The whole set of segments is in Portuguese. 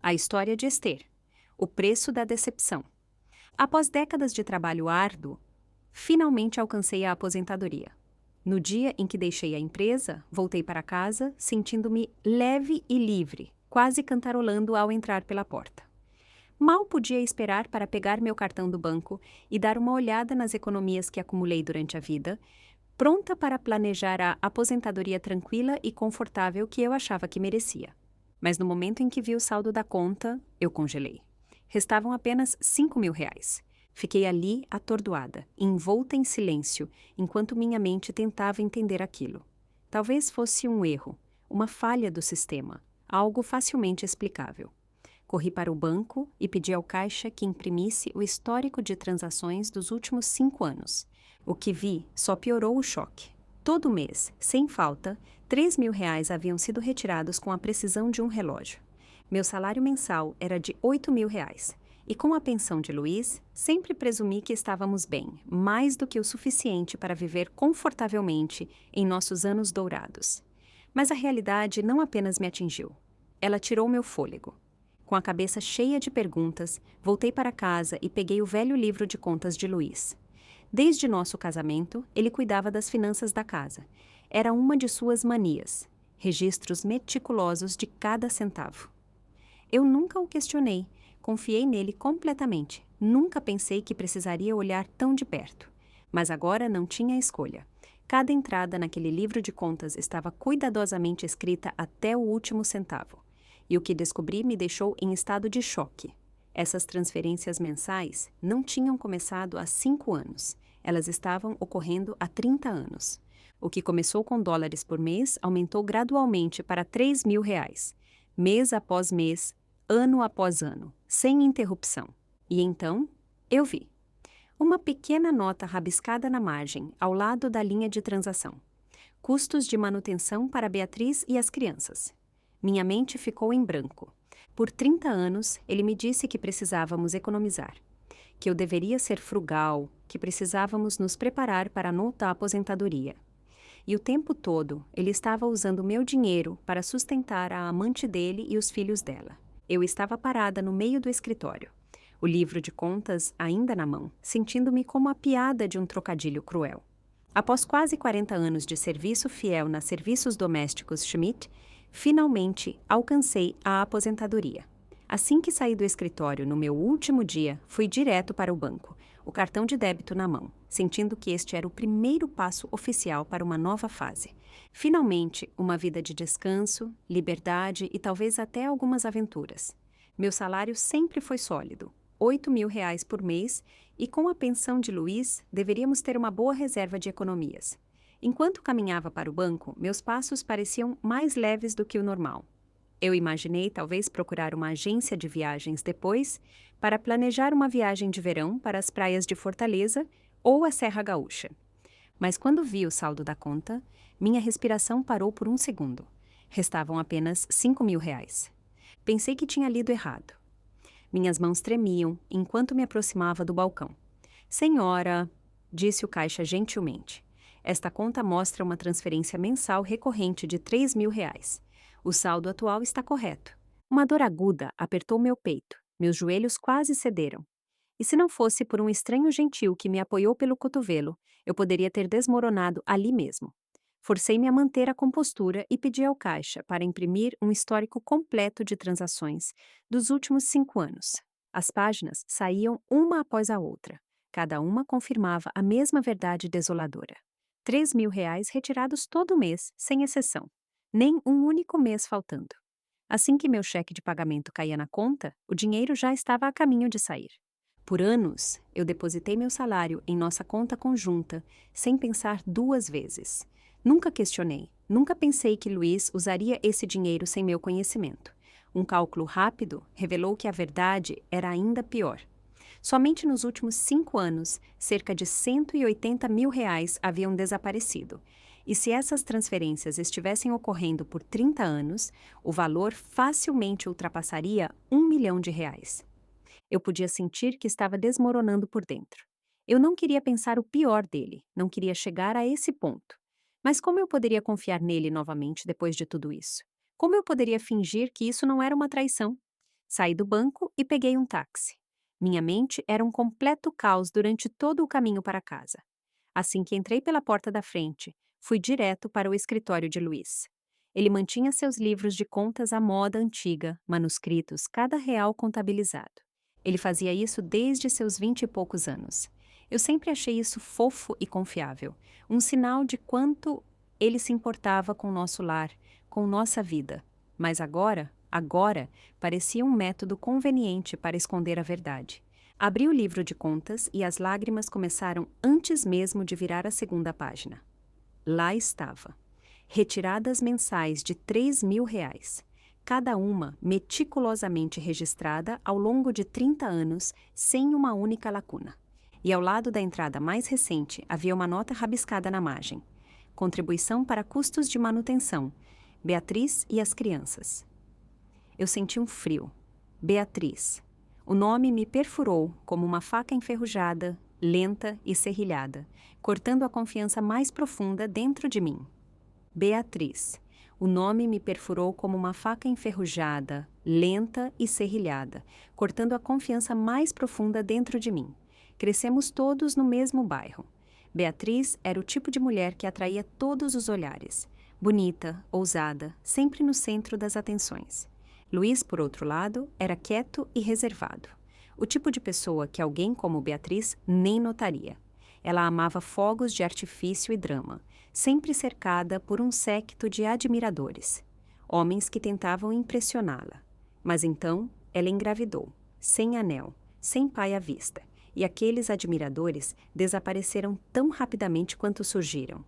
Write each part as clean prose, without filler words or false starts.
A história de Esther. O preço da decepção. Após décadas de trabalho árduo, finalmente alcancei a aposentadoria. No dia em que deixei a empresa, voltei para casa, sentindo-me leve e livre, quase cantarolando ao entrar pela porta. Mal podia esperar para pegar meu cartão do banco e dar uma olhada nas economias que acumulei durante a vida, pronta para planejar a aposentadoria tranquila e confortável que eu achava que merecia. Mas no momento em que vi o saldo da conta, eu congelei. Restavam apenas R$ 5.000. Fiquei ali atordoada, envolta em silêncio, enquanto minha mente tentava entender aquilo. Talvez fosse um erro, uma falha do sistema, algo facilmente explicável. Corri para o banco e pedi ao caixa que imprimisse o histórico de transações dos últimos 5 anos. O que vi só piorou o choque. Todo mês, sem falta, R$ 3.000 haviam sido retirados com a precisão de um relógio. Meu salário mensal era de R$ 8.000, e com a pensão de Luiz, sempre presumi que estávamos bem, mais do que o suficiente para viver confortavelmente em nossos anos dourados. Mas a realidade não apenas me atingiu. Ela tirou meu fôlego. Com a cabeça cheia de perguntas, voltei para casa e peguei o velho livro de contas de Luiz. Desde nosso casamento, ele cuidava das finanças da casa. Era uma de suas manias, registros meticulosos de cada centavo. Eu nunca o questionei, confiei nele completamente, nunca pensei que precisaria olhar tão de perto. Mas agora não tinha escolha. Cada entrada naquele livro de contas estava cuidadosamente escrita até o último centavo. E o que descobri me deixou em estado de choque. Essas transferências mensais não tinham começado há 5 anos. Elas estavam ocorrendo há 30 anos. O que começou com dólares por mês aumentou gradualmente para R$ 3.000, mês após mês, ano após ano, sem interrupção. E então, eu vi. Uma pequena nota rabiscada na margem, ao lado da linha de transação. Custos de manutenção para Beatriz e as crianças. Minha mente ficou em branco. Por 30 anos, ele me disse que precisávamos economizar, que eu deveria ser frugal, que precisávamos nos preparar para a nota aposentadoria. E o tempo todo, ele estava usando meu dinheiro para sustentar a amante dele e os filhos dela. Eu estava parada no meio do escritório, o livro de contas ainda na mão, sentindo-me como a piada de um trocadilho cruel. Após quase 40 anos de serviço fiel nas serviços domésticos Schmidt, finalmente alcancei a aposentadoria. Assim que saí do escritório no meu último dia, fui direto para o banco, o cartão de débito na mão, sentindo que este era o primeiro passo oficial para uma nova fase. Finalmente, uma vida de descanso, liberdade e talvez até algumas aventuras. Meu salário sempre foi sólido, R$ 8.000 por mês, e com a pensão de Luiz, deveríamos ter uma boa reserva de economias. Enquanto caminhava para o banco, meus passos pareciam mais leves do que o normal. Eu imaginei talvez procurar uma agência de viagens depois para planejar uma viagem de verão para as praias de Fortaleza ou a Serra Gaúcha. Mas quando vi o saldo da conta, minha respiração parou por um segundo. Restavam apenas R$ 5.000. Pensei que tinha lido errado. Minhas mãos tremiam enquanto me aproximava do balcão. Senhora, disse o caixa gentilmente. Esta conta mostra uma transferência mensal recorrente de R$ 3.000. O saldo atual está correto. Uma dor aguda apertou meu peito. Meus joelhos quase cederam. E se não fosse por um estranho gentil que me apoiou pelo cotovelo, eu poderia ter desmoronado ali mesmo. Forcei-me a manter a compostura e pedi ao caixa para imprimir um histórico completo de transações dos últimos 5 anos. As páginas saíam uma após a outra. Cada uma confirmava a mesma verdade desoladora. R$ 3.000 retirados todo mês, sem exceção. Nem um único mês faltando. Assim que meu cheque de pagamento caía na conta, o dinheiro já estava a caminho de sair. Por anos, eu depositei meu salário em nossa conta conjunta, sem pensar 2 vezes. Nunca questionei, nunca pensei que Luiz usaria esse dinheiro sem meu conhecimento. Um cálculo rápido revelou que a verdade era ainda pior. Somente nos últimos 5 anos, cerca de R$ 180.000 haviam desaparecido. E se essas transferências estivessem ocorrendo por 30 anos, o valor facilmente ultrapassaria R$ 1.000.000. Eu podia sentir que estava desmoronando por dentro. Eu não queria pensar o pior dele, não queria chegar a esse ponto. Mas como eu poderia confiar nele novamente depois de tudo isso? Como eu poderia fingir que isso não era uma traição? Saí do banco e peguei um táxi. Minha mente era um completo caos durante todo o caminho para casa. Assim que entrei pela porta da frente, fui direto para o escritório de Luiz. Ele mantinha seus livros de contas à moda antiga, manuscritos, cada real contabilizado. Ele fazia isso desde seus 20 e poucos anos. Eu sempre achei isso fofo e confiável, um sinal de quanto ele se importava com nosso lar, com nossa vida. Mas agora, parecia um método conveniente para esconder a verdade. Abri o livro de contas e as lágrimas começaram antes mesmo de virar a segunda página. Lá estava. Retiradas mensais de R$ 3.000, cada uma meticulosamente registrada ao longo de 30 anos, sem uma única lacuna. E ao lado da entrada mais recente havia uma nota rabiscada na margem. Contribuição para custos de manutenção. Beatriz e as crianças. Eu senti um frio. Beatriz. O nome me perfurou como uma faca enferrujada, lenta e serrilhada, cortando a confiança mais profunda dentro de mim. Beatriz. O nome me perfurou como uma faca enferrujada, lenta e serrilhada, cortando a confiança mais profunda dentro de mim. Crescemos todos no mesmo bairro. Beatriz era o tipo de mulher que atraía todos os olhares. Bonita, ousada, sempre no centro das atenções. Luiz, por outro lado, era quieto e reservado. O tipo de pessoa que alguém como Beatriz nem notaria. Ela amava fogos de artifício e drama, sempre cercada por um séquito de admiradores, homens que tentavam impressioná-la. Mas então ela engravidou, sem anel, sem pai à vista, e aqueles admiradores desapareceram tão rapidamente quanto surgiram.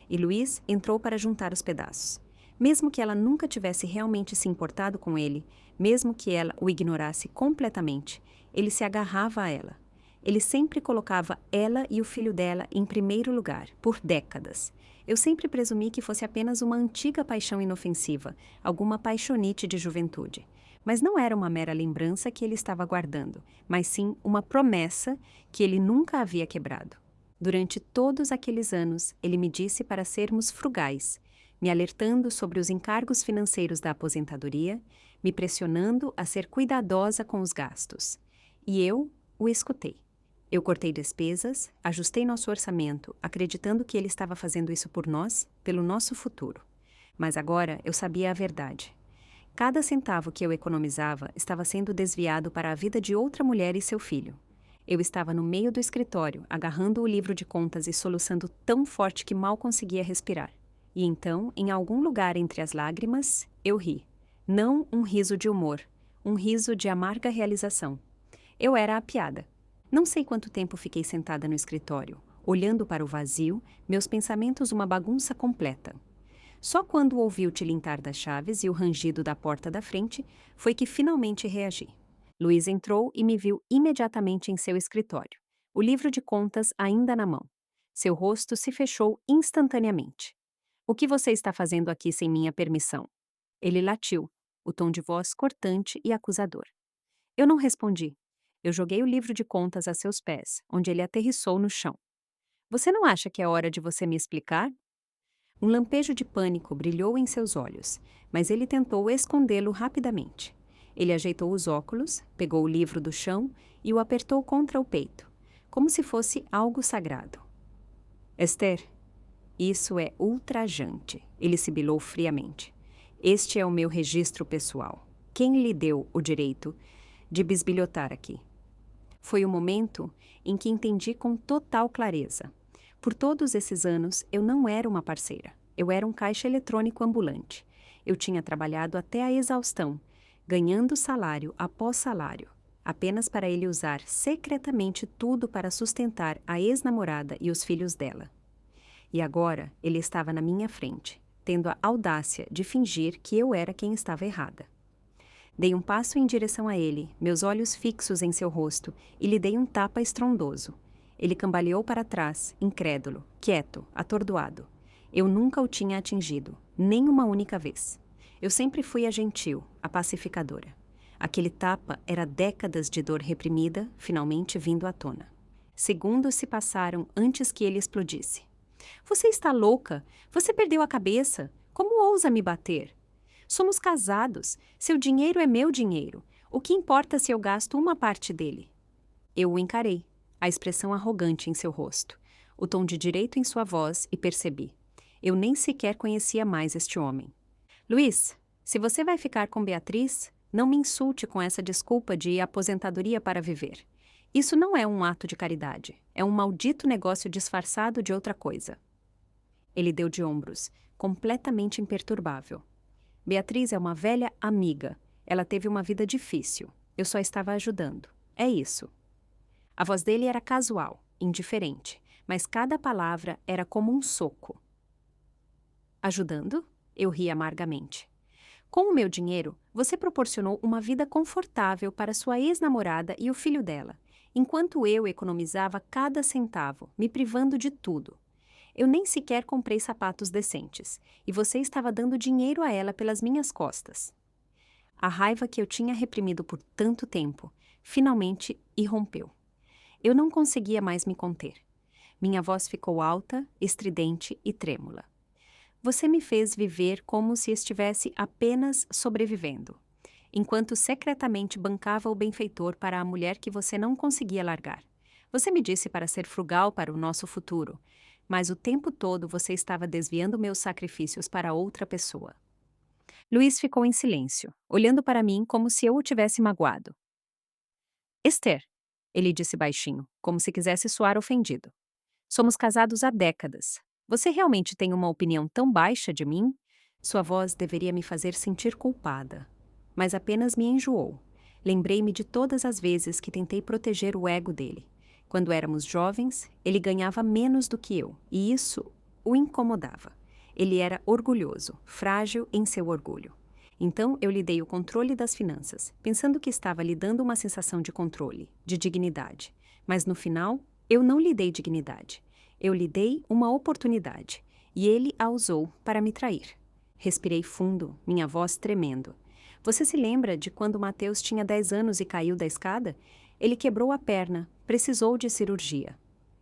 E Luiz entrou para juntar os pedaços. Mesmo que ela nunca tivesse realmente se importado com ele, mesmo que ela o ignorasse completamente, ele se agarrava a ela. Ele sempre colocava ela e o filho dela em primeiro lugar, por décadas. Eu sempre presumi que fosse apenas uma antiga paixão inofensiva, alguma paixonite de juventude. Mas não era uma mera lembrança que ele estava guardando, mas sim uma promessa que ele nunca havia quebrado. Durante todos aqueles anos, ele me disse para sermos frugais, me alertando sobre os encargos financeiros da aposentadoria, me pressionando a ser cuidadosa com os gastos. E eu o escutei. Eu cortei despesas, ajustei nosso orçamento, acreditando que ele estava fazendo isso por nós, pelo nosso futuro. Mas agora eu sabia a verdade. Cada centavo que eu economizava estava sendo desviado para a vida de outra mulher e seu filho. Eu estava no meio do escritório, agarrando o livro de contas e soluçando tão forte que mal conseguia respirar. E então, em algum lugar entre as lágrimas, eu ri. Não um riso de humor, um riso de amarga realização. Eu era a piada. Não sei quanto tempo fiquei sentada no escritório, olhando para o vazio, meus pensamentos uma bagunça completa. Só quando ouvi o tilintar das chaves e o rangido da porta da frente, foi que finalmente reagi. Luiz entrou e me viu imediatamente em seu escritório, o livro de contas ainda na mão. Seu rosto se fechou instantaneamente. "O que você está fazendo aqui sem minha permissão?" Ele latiu, o tom de voz cortante e acusador. Eu não respondi. Eu joguei o livro de contas a seus pés, onde ele aterrissou no chão. "Você não acha que é hora de você me explicar?" Um lampejo de pânico brilhou em seus olhos, mas ele tentou escondê-lo rapidamente. Ele ajeitou os óculos, pegou o livro do chão e o apertou contra o peito, como se fosse algo sagrado. "Esther, isso é ultrajante", ele sibilou friamente. "Este é o meu registro pessoal. Quem lhe deu o direito de bisbilhotar aqui?" Foi o momento em que entendi com total clareza. Por todos esses anos, eu não era uma parceira. Eu era um caixa eletrônico ambulante. Eu tinha trabalhado até a exaustão, ganhando salário após salário, apenas para ele usar secretamente tudo para sustentar a ex-namorada e os filhos dela. E agora ele estava na minha frente, tendo a audácia de fingir que eu era quem estava errada. Dei um passo em direção a ele, meus olhos fixos em seu rosto, e lhe dei um tapa estrondoso. Ele cambaleou para trás, incrédulo, quieto, atordoado. Eu nunca o tinha atingido, nem uma única vez. Eu sempre fui a gentil, a pacificadora. Aquele tapa era décadas de dor reprimida, finalmente vindo à tona. Segundos se passaram antes que ele explodisse. "Você está louca? Você perdeu a cabeça? Como ousa me bater? Somos casados. Seu dinheiro é meu dinheiro. O que importa se eu gasto uma parte dele? Eu o encarei, a expressão arrogante em seu rosto, o tom de direito em sua voz, e percebi. Eu nem sequer conhecia mais este homem. Luiz, se você vai ficar com Beatriz, não me insulte com essa desculpa de aposentadoria para viver. Isso não é um ato de caridade, é um maldito negócio disfarçado de outra coisa. Ele deu de ombros, completamente imperturbável. Beatriz é uma velha amiga. Ela teve uma vida difícil. Eu só estava ajudando. É isso. A voz dele era casual, indiferente, mas cada palavra era como um soco. Ajudando? Eu ri amargamente. Com o meu dinheiro, você proporcionou uma vida confortável para sua ex-namorada e o filho dela, enquanto eu economizava cada centavo, me privando de tudo. Eu nem sequer comprei sapatos decentes, e você estava dando dinheiro a ela pelas minhas costas. A raiva que eu tinha reprimido por tanto tempo, finalmente irrompeu. Eu não conseguia mais me conter. Minha voz ficou alta, estridente e trêmula. Você me fez viver como se estivesse apenas sobrevivendo, enquanto secretamente bancava o benfeitor para a mulher que você não conseguia largar. Você me disse para ser frugal para o nosso futuro, mas o tempo todo você estava desviando meus sacrifícios para outra pessoa. Luiz ficou em silêncio, olhando para mim como se eu o tivesse magoado. Esther, ele disse baixinho, como se quisesse soar ofendido. Somos casados há décadas. Você realmente tem uma opinião tão baixa de mim? Sua voz deveria me fazer sentir culpada, mas apenas me enjoou. Lembrei-me de todas as vezes que tentei proteger o ego dele. Quando éramos jovens, ele ganhava menos do que eu, e isso o incomodava. Ele era orgulhoso, frágil em seu orgulho. Então eu lhe dei o controle das finanças, pensando que estava lhe dando uma sensação de controle, de dignidade. Mas no final, eu não lhe dei dignidade. Eu lhe dei uma oportunidade, e ele a usou para me trair. Respirei fundo, minha voz tremendo. Você se lembra de quando Mateus tinha 10 anos e caiu da escada? Ele quebrou a perna, precisou de cirurgia.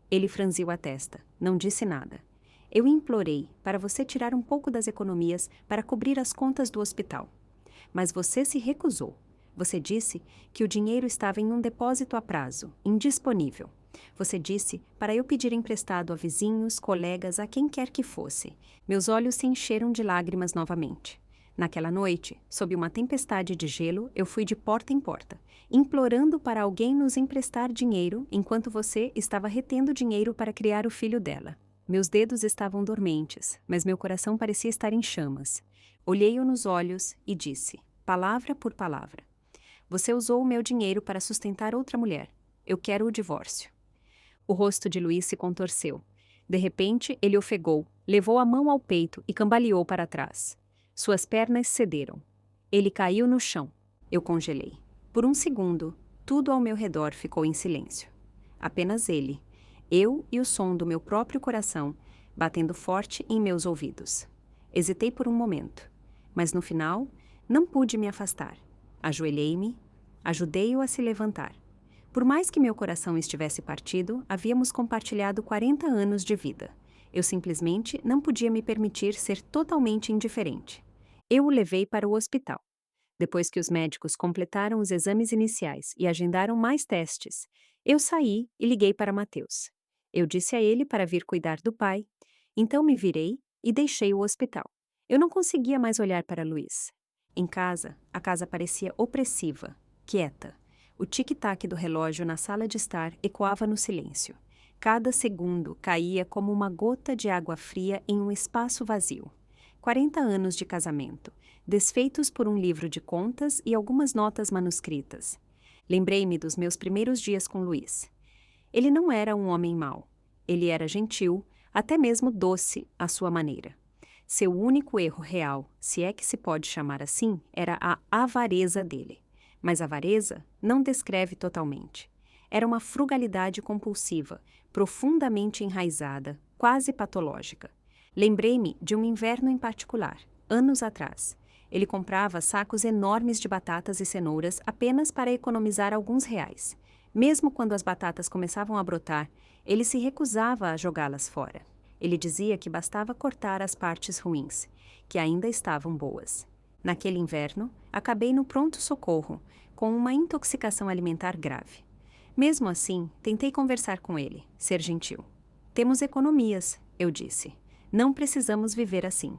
Ele franziu a testa, não disse nada. Eu implorei para você tirar um pouco das economias para cobrir as contas do hospital. Mas você se recusou. Você disse que o dinheiro estava em um depósito a prazo, indisponível. Você disse para eu pedir emprestado a vizinhos, colegas, a quem quer que fosse. Meus olhos se encheram de lágrimas novamente. Naquela noite, sob uma tempestade de gelo, eu fui de porta em porta, implorando para alguém nos emprestar dinheiro enquanto você estava retendo dinheiro para criar o filho dela. Meus dedos estavam dormentes, mas meu coração parecia estar em chamas. Olhei-o nos olhos e disse, palavra por palavra: você usou o meu dinheiro para sustentar outra mulher. Eu quero o divórcio. O rosto de Luiz se contorceu. De repente, ele ofegou, levou a mão ao peito e cambaleou para trás. Suas pernas cederam. Ele caiu no chão. Eu congelei. Por um segundo, tudo ao meu redor ficou em silêncio. Apenas ele, eu e o som do meu próprio coração batendo forte em meus ouvidos. Hesitei por um momento, mas no final, não pude me afastar. Ajoelhei-me, ajudei-o a se levantar. Por mais que meu coração estivesse partido, havíamos compartilhado 40 anos de vida. Eu simplesmente não podia me permitir ser totalmente indiferente. Eu o levei para o hospital. Depois que os médicos completaram os exames iniciais e agendaram mais testes, eu saí e liguei para Mateus. Eu disse a ele para vir cuidar do pai, então me virei e deixei o hospital. Eu não conseguia mais olhar para Luiz. Em casa, a casa parecia opressiva, quieta. O tic-tac do relógio na sala de estar ecoava no silêncio. Cada segundo caía como uma gota de água fria em um espaço vazio. 40 anos de casamento, desfeitos por um livro de contas e algumas notas manuscritas. Lembrei-me dos meus primeiros dias com Luiz. Ele não era um homem mau. Ele era gentil, até mesmo doce à sua maneira. Seu único erro real, se é que se pode chamar assim, era a avareza dele. Mas a avareza não descreve totalmente. Era uma frugalidade compulsiva, profundamente enraizada, quase patológica. Lembrei-me de um inverno em particular, anos atrás. Ele comprava sacos enormes de batatas e cenouras apenas para economizar alguns reais. Mesmo quando as batatas começavam a brotar, ele se recusava a jogá-las fora. Ele dizia que bastava cortar as partes ruins, que ainda estavam boas. Naquele inverno, acabei no pronto-socorro, com uma intoxicação alimentar grave. Mesmo assim, tentei conversar com ele, ser gentil. Temos economias, eu disse. Não precisamos viver assim.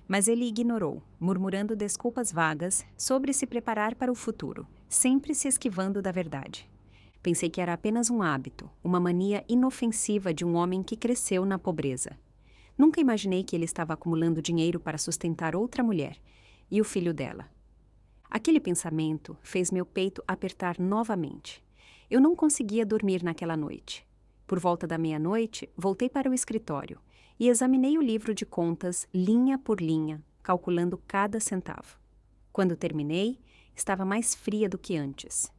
Mas ele ignorou, murmurando desculpas vagas sobre se preparar para o futuro, sempre se esquivando da verdade. Pensei que era apenas um hábito, uma mania inofensiva de um homem que cresceu na pobreza. Nunca imaginei que ele estava acumulando dinheiro para sustentar outra mulher e o filho dela. Aquele pensamento fez meu peito apertar novamente. Eu não conseguia dormir naquela noite. Por volta da meia-noite, voltei para o escritório e examinei o livro de contas linha por linha, calculando cada centavo. Quando terminei, estava mais fria do que antes.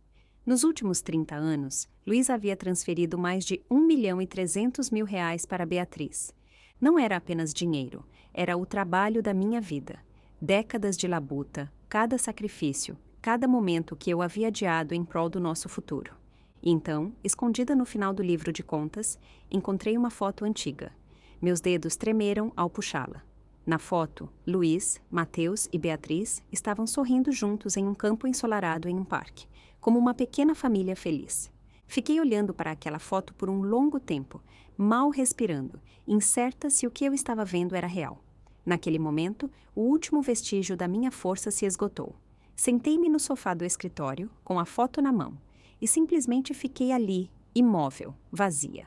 Nos últimos 30 anos, Luiz havia transferido mais de R$ 1.300.000 para Beatriz. Não era apenas dinheiro, era o trabalho da minha vida. Décadas de labuta, cada sacrifício, cada momento que eu havia adiado em prol do nosso futuro. E então, escondida no final do livro de contas, encontrei uma foto antiga. Meus dedos tremeram ao puxá-la. Na foto, Luiz, Mateus e Beatriz estavam sorrindo juntos em um campo ensolarado em um parque, como uma pequena família feliz. Fiquei olhando para aquela foto por um longo tempo, mal respirando, incerta se o que eu estava vendo era real. Naquele momento, o último vestígio da minha força se esgotou. Sentei-me no sofá do escritório, com a foto na mão, e simplesmente fiquei ali, imóvel, vazia.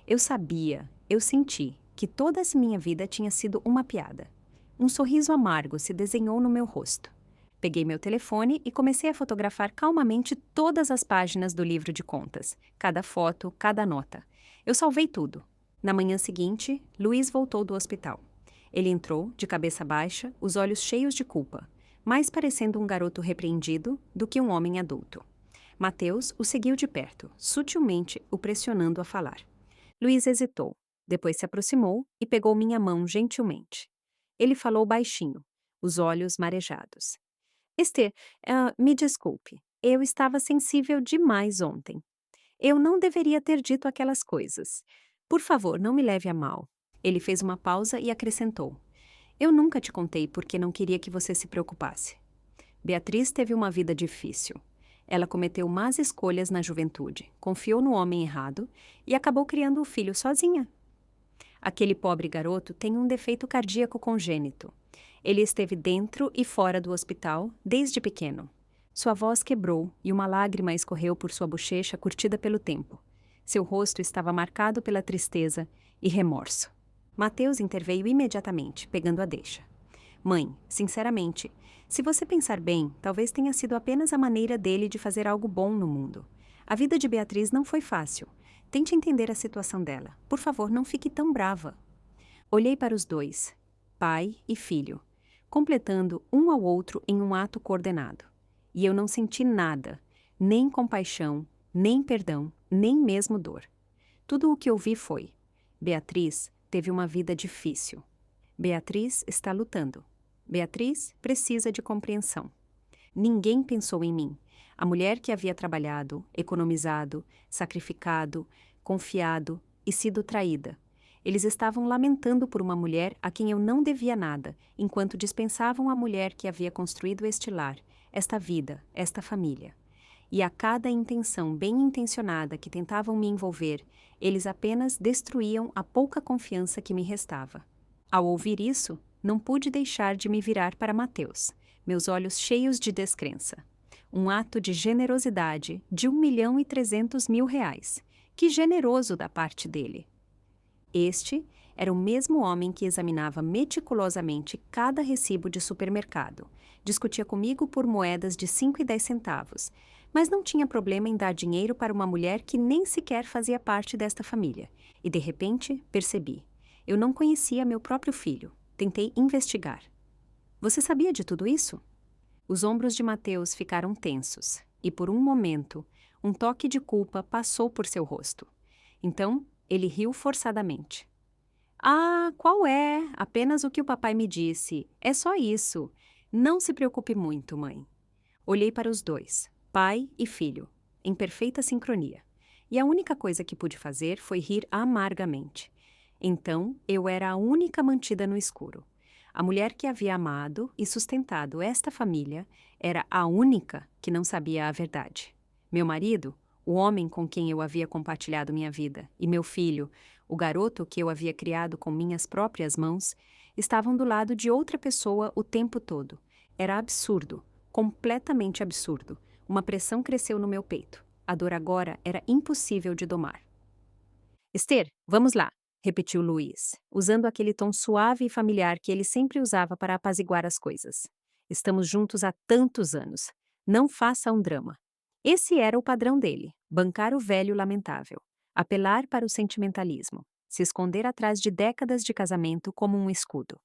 Eu sabia, eu senti, que toda essa minha vida tinha sido uma piada. Um sorriso amargo se desenhou no meu rosto. Peguei meu telefone e comecei a fotografar calmamente todas as páginas do livro de contas, cada foto, cada nota. Eu salvei tudo. Na manhã seguinte, Luiz voltou do hospital. Ele entrou, de cabeça baixa, os olhos cheios de culpa, mais parecendo um garoto repreendido do que um homem adulto. Mateus o seguiu de perto, sutilmente o pressionando a falar. Luiz hesitou, depois se aproximou e pegou minha mão gentilmente. Ele falou baixinho, os olhos marejados. Esther, me desculpe, eu estava sensível demais ontem. Eu não deveria ter dito aquelas coisas. Por favor, não me leve a mal. Ele fez uma pausa e acrescentou. Eu nunca te contei porque não queria que você se preocupasse. Beatriz teve uma vida difícil. Ela cometeu más escolhas na juventude, confiou no homem errado e acabou criando o filho sozinha. Aquele pobre garoto tem um defeito cardíaco congênito. Ele esteve dentro e fora do hospital desde pequeno. Sua voz quebrou e uma lágrima escorreu por sua bochecha curtida pelo tempo. Seu rosto estava marcado pela tristeza e remorso. Mateus interveio imediatamente, pegando a deixa. Mãe, sinceramente, se você pensar bem, talvez tenha sido apenas a maneira dele de fazer algo bom no mundo. A vida de Beatriz não foi fácil. Tente entender a situação dela. Por favor, não fique tão brava. Olhei para os dois, pai e filho, completando um ao outro em um ato coordenado. E eu não senti nada, nem compaixão, nem perdão, nem mesmo dor. Tudo o que ouvi foi: Beatriz teve uma vida difícil. Beatriz está lutando. Beatriz precisa de compreensão. Ninguém pensou em mim, a mulher que havia trabalhado, economizado, sacrificado, confiado e sido traída. Eles estavam lamentando por uma mulher a quem eu não devia nada, enquanto dispensavam a mulher que havia construído este lar, esta vida, esta família. E a cada intenção bem intencionada que tentavam me envolver, eles apenas destruíam a pouca confiança que me restava. Ao ouvir isso, não pude deixar de me virar para Mateus, meus olhos cheios de descrença. Um ato de generosidade de R$ 1.300.000. Que generoso da parte dele! Este era o mesmo homem que examinava meticulosamente cada recibo de supermercado, discutia comigo por moedas de 5 e 10 centavos, mas não tinha problema em dar dinheiro para uma mulher que nem sequer fazia parte desta família. E, de repente, percebi. Eu não conhecia meu próprio filho. Tentei investigar. Você sabia de tudo isso? Os ombros de Mateus ficaram tensos, e por um momento, um toque de culpa passou por seu rosto. Então, ele riu forçadamente. Ah, qual é? Apenas o que o papai me disse. É só isso. Não se preocupe muito, mãe. Olhei para os dois, pai e filho, em perfeita sincronia. E a única coisa que pude fazer foi rir amargamente. Então, eu era a única mantida no escuro. A mulher que havia amado e sustentado esta família era a única que não sabia a verdade. Meu marido, o homem com quem eu havia compartilhado minha vida, e meu filho, o garoto que eu havia criado com minhas próprias mãos, estavam do lado de outra pessoa o tempo todo. Era absurdo, completamente absurdo. Uma pressão cresceu no meu peito. A dor agora era impossível de domar. Esther, vamos lá, repetiu Luiz, usando aquele tom suave e familiar que ele sempre usava para apaziguar as coisas. Estamos juntos há tantos anos. Não faça um drama. Esse era o padrão dele, bancar o velho lamentável, apelar para o sentimentalismo, se esconder atrás de décadas de casamento como um escudo.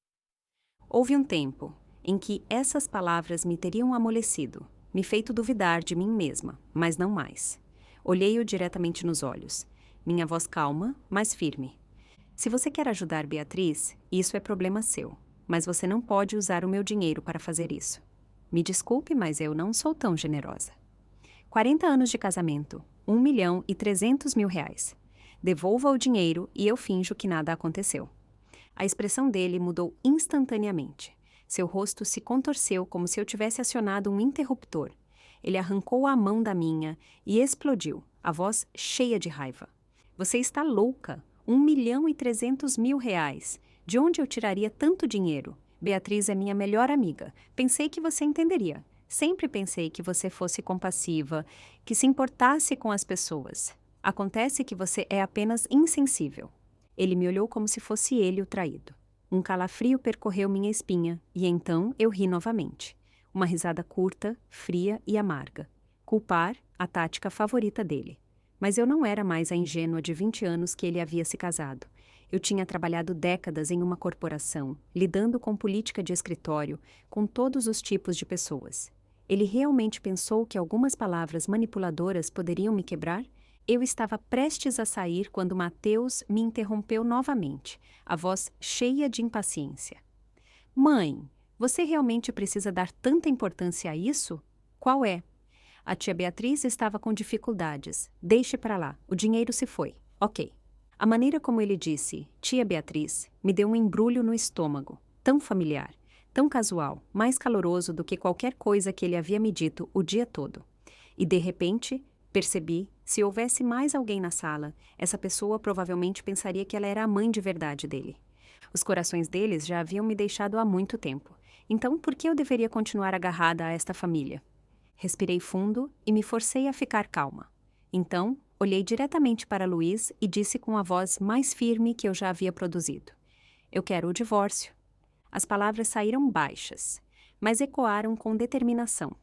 Houve um tempo em que essas palavras me teriam amolecido, me feito duvidar de mim mesma, mas não mais. Olhei-o diretamente nos olhos. Minha voz calma, mas firme. Se você quer ajudar Beatriz, isso é problema seu, mas você não pode usar o meu dinheiro para fazer isso. Me desculpe, mas eu não sou tão generosa. 40 anos de casamento, 1.300.000 reais. Devolva o dinheiro e eu finjo que nada aconteceu. A expressão dele mudou instantaneamente. Seu rosto se contorceu como se eu tivesse acionado um interruptor. Ele arrancou a mão da minha e explodiu, a voz cheia de raiva. Você está louca! 1.300.000 reais. De onde eu tiraria tanto dinheiro? Beatriz é minha melhor amiga. Pensei que você entenderia. Sempre pensei que você fosse compassiva, que se importasse com as pessoas. Acontece que você é apenas insensível. Ele me olhou como se fosse ele o traído. Um calafrio percorreu minha espinha e então eu ri novamente. Uma risada curta, fria e amarga. Culpar, a tática favorita dele. Mas eu não era mais a ingênua de 20 anos que ele havia se casado. Eu tinha trabalhado décadas em uma corporação, lidando com política de escritório, com todos os tipos de pessoas. Ele realmente pensou que algumas palavras manipuladoras poderiam me quebrar? Eu estava prestes a sair quando Mateus me interrompeu novamente, a voz cheia de impaciência. Mãe, você realmente precisa dar tanta importância a isso? Qual é? A tia Beatriz estava com dificuldades. Deixe para lá, o dinheiro se foi. Ok. A maneira como ele disse, tia Beatriz, me deu um embrulho no estômago, tão familiar, tão casual, mais caloroso do que qualquer coisa que ele havia me dito o dia todo. E de repente, percebi, se houvesse mais alguém na sala, essa pessoa provavelmente pensaria que ela era a mãe de verdade dele. Os corações deles já haviam me deixado há muito tempo. Então, por que eu deveria continuar agarrada a esta família? Respirei fundo e me forcei a ficar calma. Então, olhei diretamente para Luiz e disse com a voz mais firme que eu já havia produzido. Eu quero o divórcio. As palavras saíram baixas, mas ecoaram com determinação.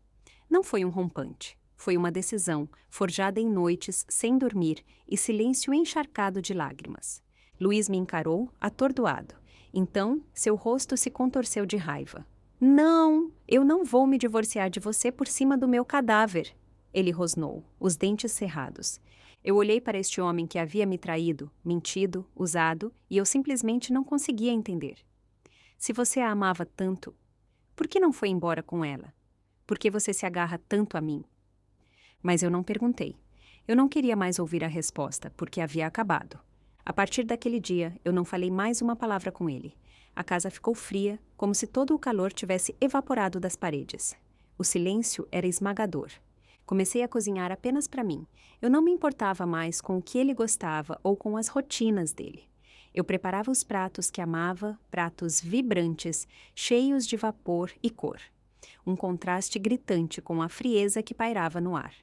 Não foi um rompante. Foi uma decisão, forjada em noites, sem dormir e silêncio encharcado de lágrimas. Luiz me encarou, atordoado. Então, seu rosto se contorceu de raiva. Não, eu não vou me divorciar de você por cima do meu cadáver. Ele rosnou, os dentes cerrados. Eu olhei para este homem que havia me traído, mentido, usado, e eu simplesmente não conseguia entender. Se você a amava tanto, por que não foi embora com ela? Por que você se agarra tanto a mim? Mas eu não perguntei. Eu não queria mais ouvir a resposta, porque havia acabado. A partir daquele dia, eu não falei mais uma palavra com ele. A casa ficou fria, como se todo o calor tivesse evaporado das paredes. O silêncio era esmagador. Comecei a cozinhar apenas para mim. Eu não me importava mais com o que ele gostava ou com as rotinas dele. Eu preparava os pratos que amava, pratos vibrantes, cheios de vapor e cor. Um contraste gritante com a frieza que pairava no ar.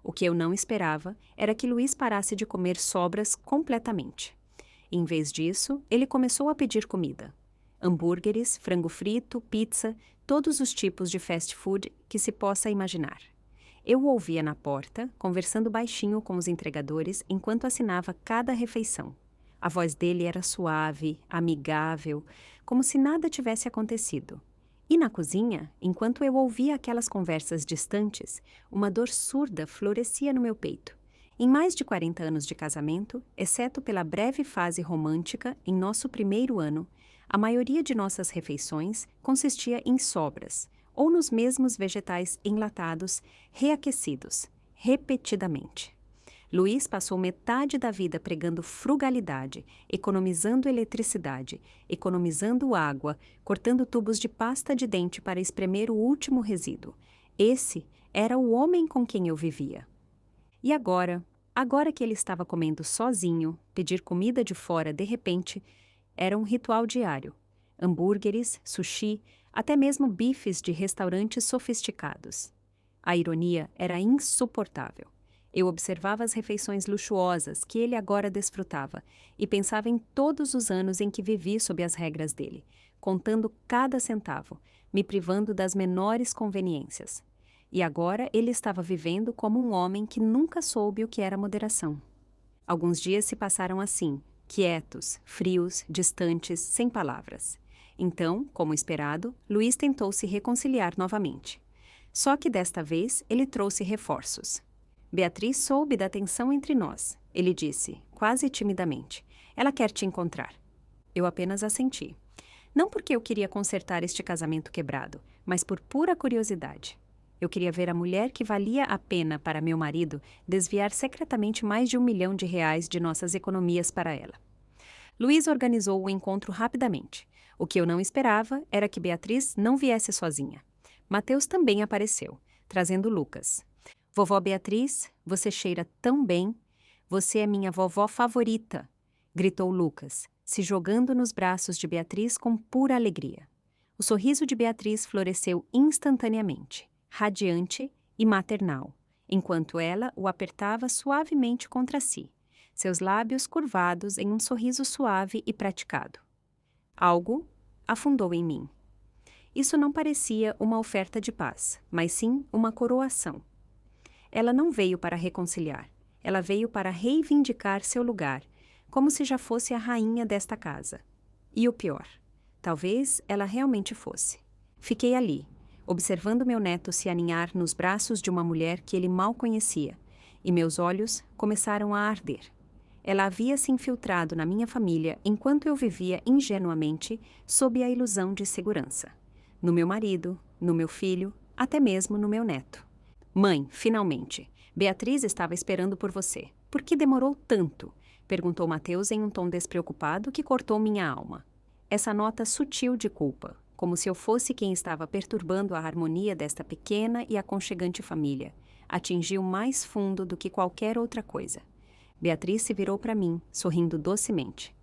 O que eu não esperava era que Luiz parasse de comer sobras completamente. Em vez disso, ele começou a pedir comida. Hambúrgueres, frango frito, pizza, todos os tipos de fast food que se possa imaginar. Eu o ouvia na porta, conversando baixinho com os entregadores enquanto assinava cada refeição. A voz dele era suave, amigável, como se nada tivesse acontecido. E na cozinha, enquanto eu ouvia aquelas conversas distantes, uma dor surda florescia no meu peito. Em mais de 40 anos de casamento, exceto pela breve fase romântica em nosso primeiro ano, a maioria de nossas refeições consistia em sobras, ou nos mesmos vegetais enlatados, reaquecidos, repetidamente. Luiz passou metade da vida pregando frugalidade, economizando eletricidade, economizando água, cortando tubos de pasta de dente para espremer o último resíduo. Esse era o homem com quem eu vivia. E agora que ele estava comendo sozinho, pedir comida de fora de repente, era um ritual diário. Hambúrgueres, sushi, até mesmo bifes de restaurantes sofisticados. A ironia era insuportável. Eu observava as refeições luxuosas que ele agora desfrutava e pensava em todos os anos em que vivi sob as regras dele, contando cada centavo, me privando das menores conveniências. E agora ele estava vivendo como um homem que nunca soube o que era moderação. Alguns dias se passaram assim, quietos, frios, distantes, sem palavras. Então, como esperado, Luiz tentou se reconciliar novamente. Só que desta vez ele trouxe reforços. Beatriz soube da tensão entre nós. Ele disse, quase timidamente. Ela quer te encontrar. Eu apenas assenti. Não porque eu queria consertar este casamento quebrado, mas por pura curiosidade. Eu queria ver a mulher que valia a pena para meu marido desviar secretamente mais de R$1 milhão de nossas economias para ela. Luiz organizou o encontro rapidamente. O que eu não esperava era que Beatriz não viesse sozinha. Mateus também apareceu, trazendo Lucas. Vovó Beatriz, você cheira tão bem. Você é minha vovó favorita, gritou Lucas, se jogando nos braços de Beatriz com pura alegria. O sorriso de Beatriz floresceu instantaneamente, radiante e maternal, enquanto ela o apertava suavemente contra si, seus lábios curvados em um sorriso suave e praticado. Algo afundou em mim. Isso não parecia uma oferta de paz, mas sim uma coroação. Ela não veio para reconciliar, ela veio para reivindicar seu lugar, como se já fosse a rainha desta casa. E o pior, talvez ela realmente fosse. Fiquei ali, observando meu neto se aninhar nos braços de uma mulher que ele mal conhecia, e meus olhos começaram a arder. Ela havia se infiltrado na minha família enquanto eu vivia ingenuamente sob a ilusão de segurança. No meu marido, no meu filho, até mesmo no meu neto. Mãe, finalmente, Beatriz estava esperando por você. Por que demorou tanto? Perguntou Mateus em um tom despreocupado que cortou minha alma. Essa nota sutil de culpa, como se eu fosse quem estava perturbando a harmonia desta pequena e aconchegante família, atingiu mais fundo do que qualquer outra coisa. Beatriz se virou para mim, sorrindo docemente.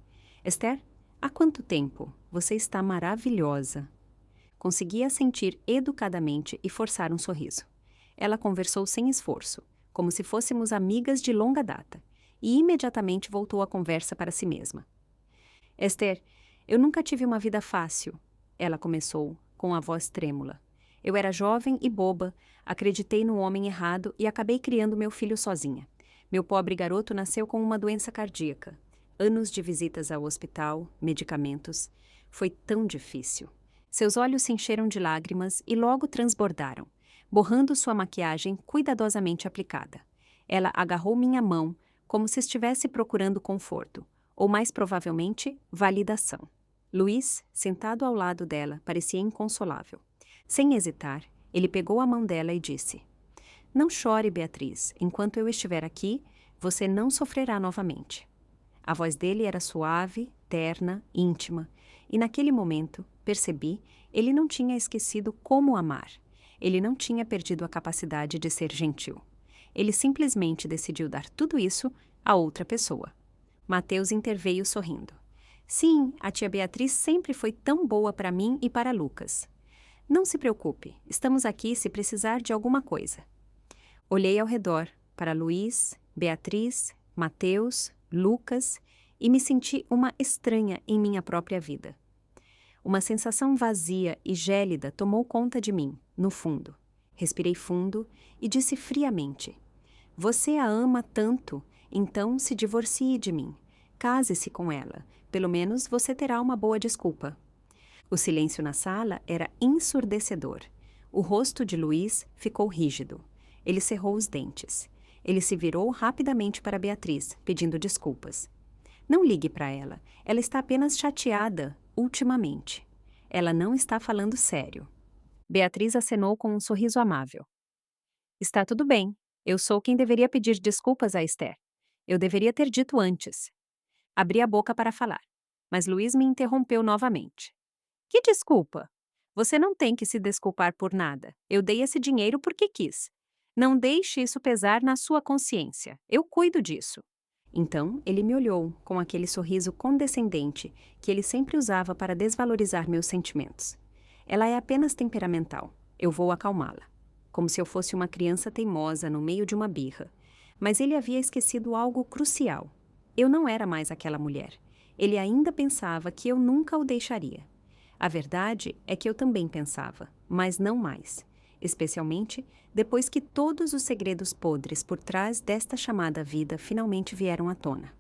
Esther, há quanto tempo? Você está maravilhosa. Consegui assentir educadamente e forçar um sorriso. Ela conversou sem esforço, como se fôssemos amigas de longa data, e imediatamente voltou a conversa para si mesma. Esther, eu nunca tive uma vida fácil, ela começou, com a voz trêmula. Eu era jovem e boba, acreditei no homem errado e acabei criando meu filho sozinha. Meu pobre garoto nasceu com uma doença cardíaca. Anos de visitas ao hospital, medicamentos. Foi tão difícil. Seus olhos se encheram de lágrimas e logo transbordaram, borrando sua maquiagem cuidadosamente aplicada. Ela agarrou minha mão, como se estivesse procurando conforto, ou mais provavelmente, validação. Luiz, sentado ao lado dela, parecia inconsolável. Sem hesitar, ele pegou a mão dela e disse: Não chore, Beatriz. Enquanto eu estiver aqui, você não sofrerá novamente. A voz dele era suave, terna, íntima, e naquele momento, percebi, ele não tinha esquecido como amar. Ele não tinha perdido a capacidade de ser gentil. Ele simplesmente decidiu dar tudo isso a outra pessoa. Mateus interveio sorrindo. Sim, a tia Beatriz sempre foi tão boa para mim e para Lucas. Não se preocupe, estamos aqui se precisar de alguma coisa. Olhei ao redor, para Luiz, Beatriz, Mateus, Lucas, e me senti uma estranha em minha própria vida. Uma sensação vazia e gélida tomou conta de mim, no fundo. Respirei fundo e disse friamente: Você a ama tanto, então se divorcie de mim. Case-se com ela. Pelo menos você terá uma boa desculpa. O silêncio na sala era ensurdecedor. O rosto de Luiz ficou rígido. Ele cerrou os dentes. Ele se virou rapidamente para Beatriz, pedindo desculpas. Não ligue para ela. Ela está apenas chateada, ultimamente. Ela não está falando sério. Beatriz acenou com um sorriso amável. Está tudo bem. Eu sou quem deveria pedir desculpas a Esther. Eu deveria ter dito antes. Abri a boca para falar, mas Luiz me interrompeu novamente. Que desculpa? Você não tem que se desculpar por nada. Eu dei esse dinheiro porque quis. Não deixe isso pesar na sua consciência. Eu cuido disso. Então, ele me olhou com aquele sorriso condescendente que ele sempre usava para desvalorizar meus sentimentos. Ela é apenas temperamental. Eu vou acalmá-la. Como se eu fosse uma criança teimosa no meio de uma birra. Mas ele havia esquecido algo crucial. Eu não era mais aquela mulher. Ele ainda pensava que eu nunca o deixaria. A verdade é que eu também pensava, mas não mais. Especialmente depois que todos os segredos podres por trás desta chamada vida finalmente vieram à tona.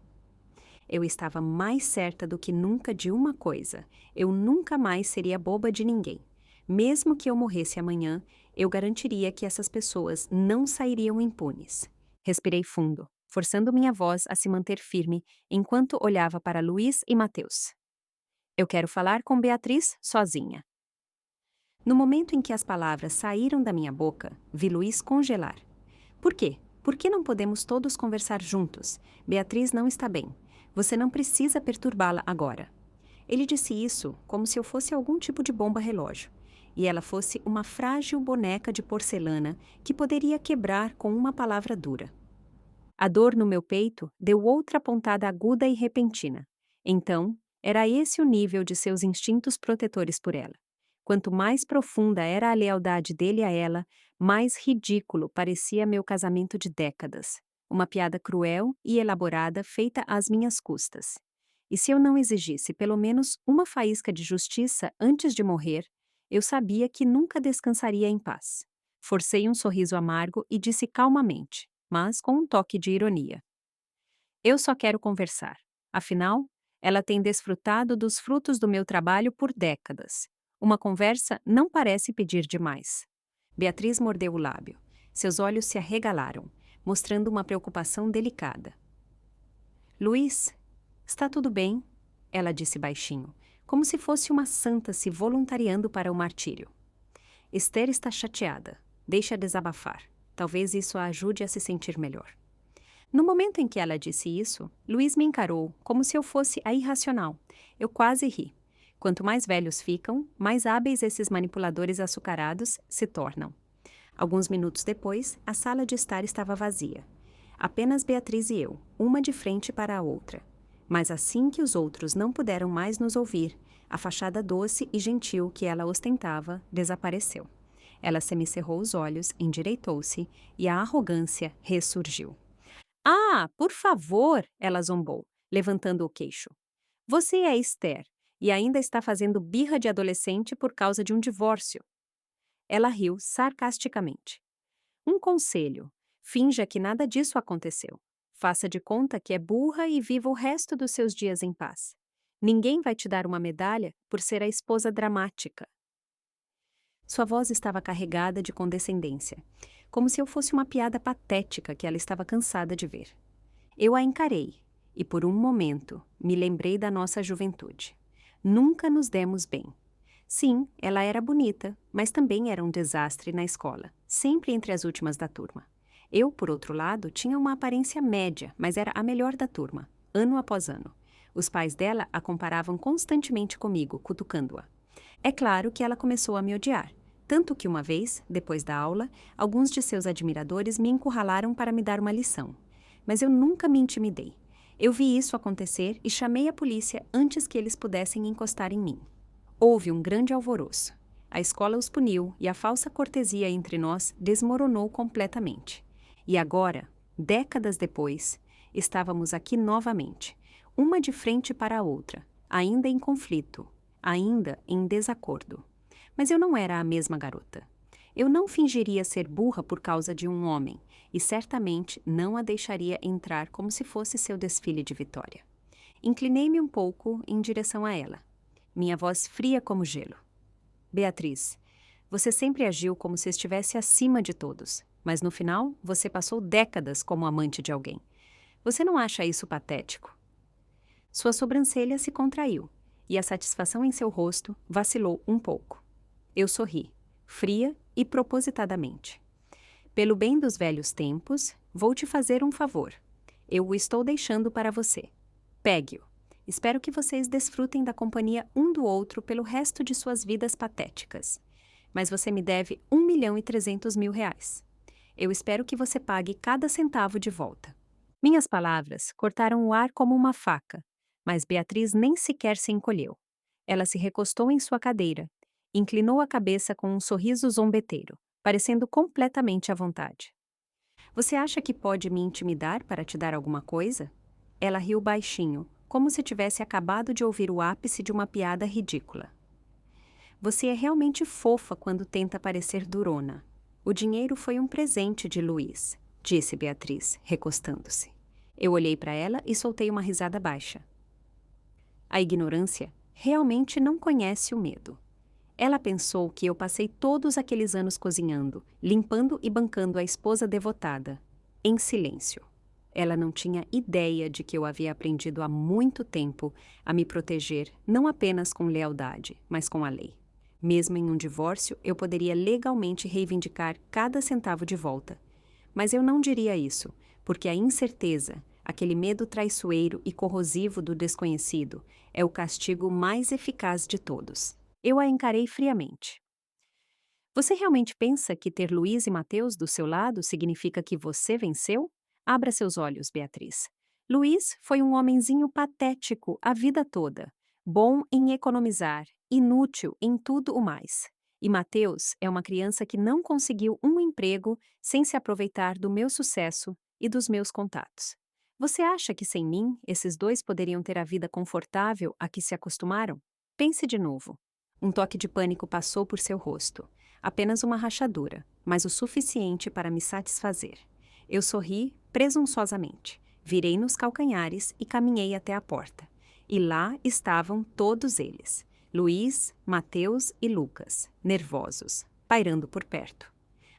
Eu estava mais certa do que nunca de uma coisa: eu nunca mais seria boba de ninguém. Mesmo que eu morresse amanhã, eu garantiria que essas pessoas não sairiam impunes. Respirei fundo, forçando minha voz a se manter firme enquanto olhava para Luiz e Mateus. Eu quero falar com Beatriz sozinha. No momento em que as palavras saíram da minha boca, vi Luiz congelar. Por quê? Por que não podemos todos conversar juntos? Beatriz não está bem. Você não precisa perturbá-la agora. Ele disse isso como se eu fosse algum tipo de bomba-relógio, e ela fosse uma frágil boneca de porcelana que poderia quebrar com uma palavra dura. A dor no meu peito deu outra pontada aguda e repentina. Então, era esse o nível de seus instintos protetores por ela. Quanto mais profunda era a lealdade dele a ela, mais ridículo parecia meu casamento de décadas. Uma piada cruel e elaborada feita às minhas custas. E se eu não exigisse pelo menos uma faísca de justiça antes de morrer, eu sabia que nunca descansaria em paz. Forcei um sorriso amargo e disse calmamente, mas com um toque de ironia: eu só quero conversar. Afinal, ela tem desfrutado dos frutos do meu trabalho por décadas. Uma conversa não parece pedir demais. Beatriz mordeu o lábio. Seus olhos se arregalaram, mostrando uma preocupação delicada. Luiz, está tudo bem? Ela disse baixinho, como se fosse uma santa se voluntariando para o martírio. Esther está chateada. Deixa desabafar. Talvez isso a ajude a se sentir melhor. No momento em que ela disse isso, Luiz me encarou como se eu fosse a irracional. Eu quase ri. Quanto mais velhos ficam, mais hábeis esses manipuladores açucarados se tornam. Alguns minutos depois, a sala de estar estava vazia. Apenas Beatriz e eu, uma de frente para a outra. Mas assim que os outros não puderam mais nos ouvir, a fachada doce e gentil que ela ostentava desapareceu. Ela semicerrou os olhos, endireitou-se e a arrogância ressurgiu. Ah, por favor, ela zombou, levantando o queixo. Você é Esther e ainda está fazendo birra de adolescente por causa de um divórcio. Ela riu sarcasticamente. Um conselho: finja que nada disso aconteceu. Faça de conta que é burra e viva o resto dos seus dias em paz. Ninguém vai te dar uma medalha por ser a esposa dramática. Sua voz estava carregada de condescendência, como se eu fosse uma piada patética que ela estava cansada de ver. Eu a encarei, e por um momento me lembrei da nossa juventude. Nunca nos demos bem. Sim, ela era bonita, mas também era um desastre na escola, sempre entre as últimas da turma. Eu, por outro lado, tinha uma aparência média, mas era a melhor da turma, ano após ano. Os pais dela a comparavam constantemente comigo, cutucando-a. É claro que ela começou a me odiar, tanto que uma vez, depois da aula, alguns de seus admiradores me encurralaram para me dar uma lição. Mas eu nunca me intimidei. Eu vi isso acontecer e chamei a polícia antes que eles pudessem encostar em mim. Houve um grande alvoroço. A escola os puniu e a falsa cortesia entre nós desmoronou completamente. E agora, décadas depois, estávamos aqui novamente, uma de frente para a outra, ainda em conflito, ainda em desacordo. Mas eu não era a mesma garota. Eu não fingiria ser burra por causa de um homem, e certamente não a deixaria entrar como se fosse seu desfile de vitória. Inclinei-me um pouco em direção a ela, minha voz fria como gelo. Beatriz, você sempre agiu como se estivesse acima de todos, mas no final você passou décadas como amante de alguém. Você não acha isso patético? Sua sobrancelha se contraiu, e a satisfação em seu rosto vacilou um pouco. Eu sorri, fria e propositadamente. Pelo bem dos velhos tempos, vou te fazer um favor. Eu o estou deixando para você. Pegue-o. Espero que vocês desfrutem da companhia um do outro pelo resto de suas vidas patéticas. Mas você me deve R$ 1.300.000. Eu espero que você pague cada centavo de volta. Minhas palavras cortaram o ar como uma faca, mas Beatriz nem sequer se encolheu. Ela se recostou em sua cadeira, inclinou a cabeça com um sorriso zombeteiro, parecendo completamente à vontade. Você acha que pode me intimidar para te dar alguma coisa? Ela riu baixinho, como se tivesse acabado de ouvir o ápice de uma piada ridícula. Você é realmente fofa quando tenta parecer durona. O dinheiro foi um presente de Luiz, disse Beatriz, recostando-se. Eu olhei para ela e soltei uma risada baixa. A ignorância realmente não conhece o medo. Ela pensou que eu passei todos aqueles anos cozinhando, limpando e bancando a esposa devotada, em silêncio. Ela não tinha ideia de que eu havia aprendido há muito tempo a me proteger não apenas com lealdade, mas com a lei. Mesmo em um divórcio, eu poderia legalmente reivindicar cada centavo de volta. Mas eu não diria isso, porque a incerteza, aquele medo traiçoeiro e corrosivo do desconhecido, é o castigo mais eficaz de todos. Eu a encarei friamente. Você realmente pensa que ter Luiz e Mateus do seu lado significa que você venceu? Abra seus olhos, Beatriz. Luiz foi um homenzinho patético a vida toda, bom em economizar, inútil em tudo o mais. E Mateus é uma criança que não conseguiu um emprego sem se aproveitar do meu sucesso e dos meus contatos. Você acha que sem mim, esses dois poderiam ter a vida confortável a que se acostumaram? Pense de novo. Um toque de pânico passou por seu rosto. Apenas uma rachadura, mas o suficiente para me satisfazer. Eu sorri presunçosamente, virei nos calcanhares e caminhei até a porta. E lá estavam todos eles, Luiz, Mateus e Lucas, nervosos, pairando por perto.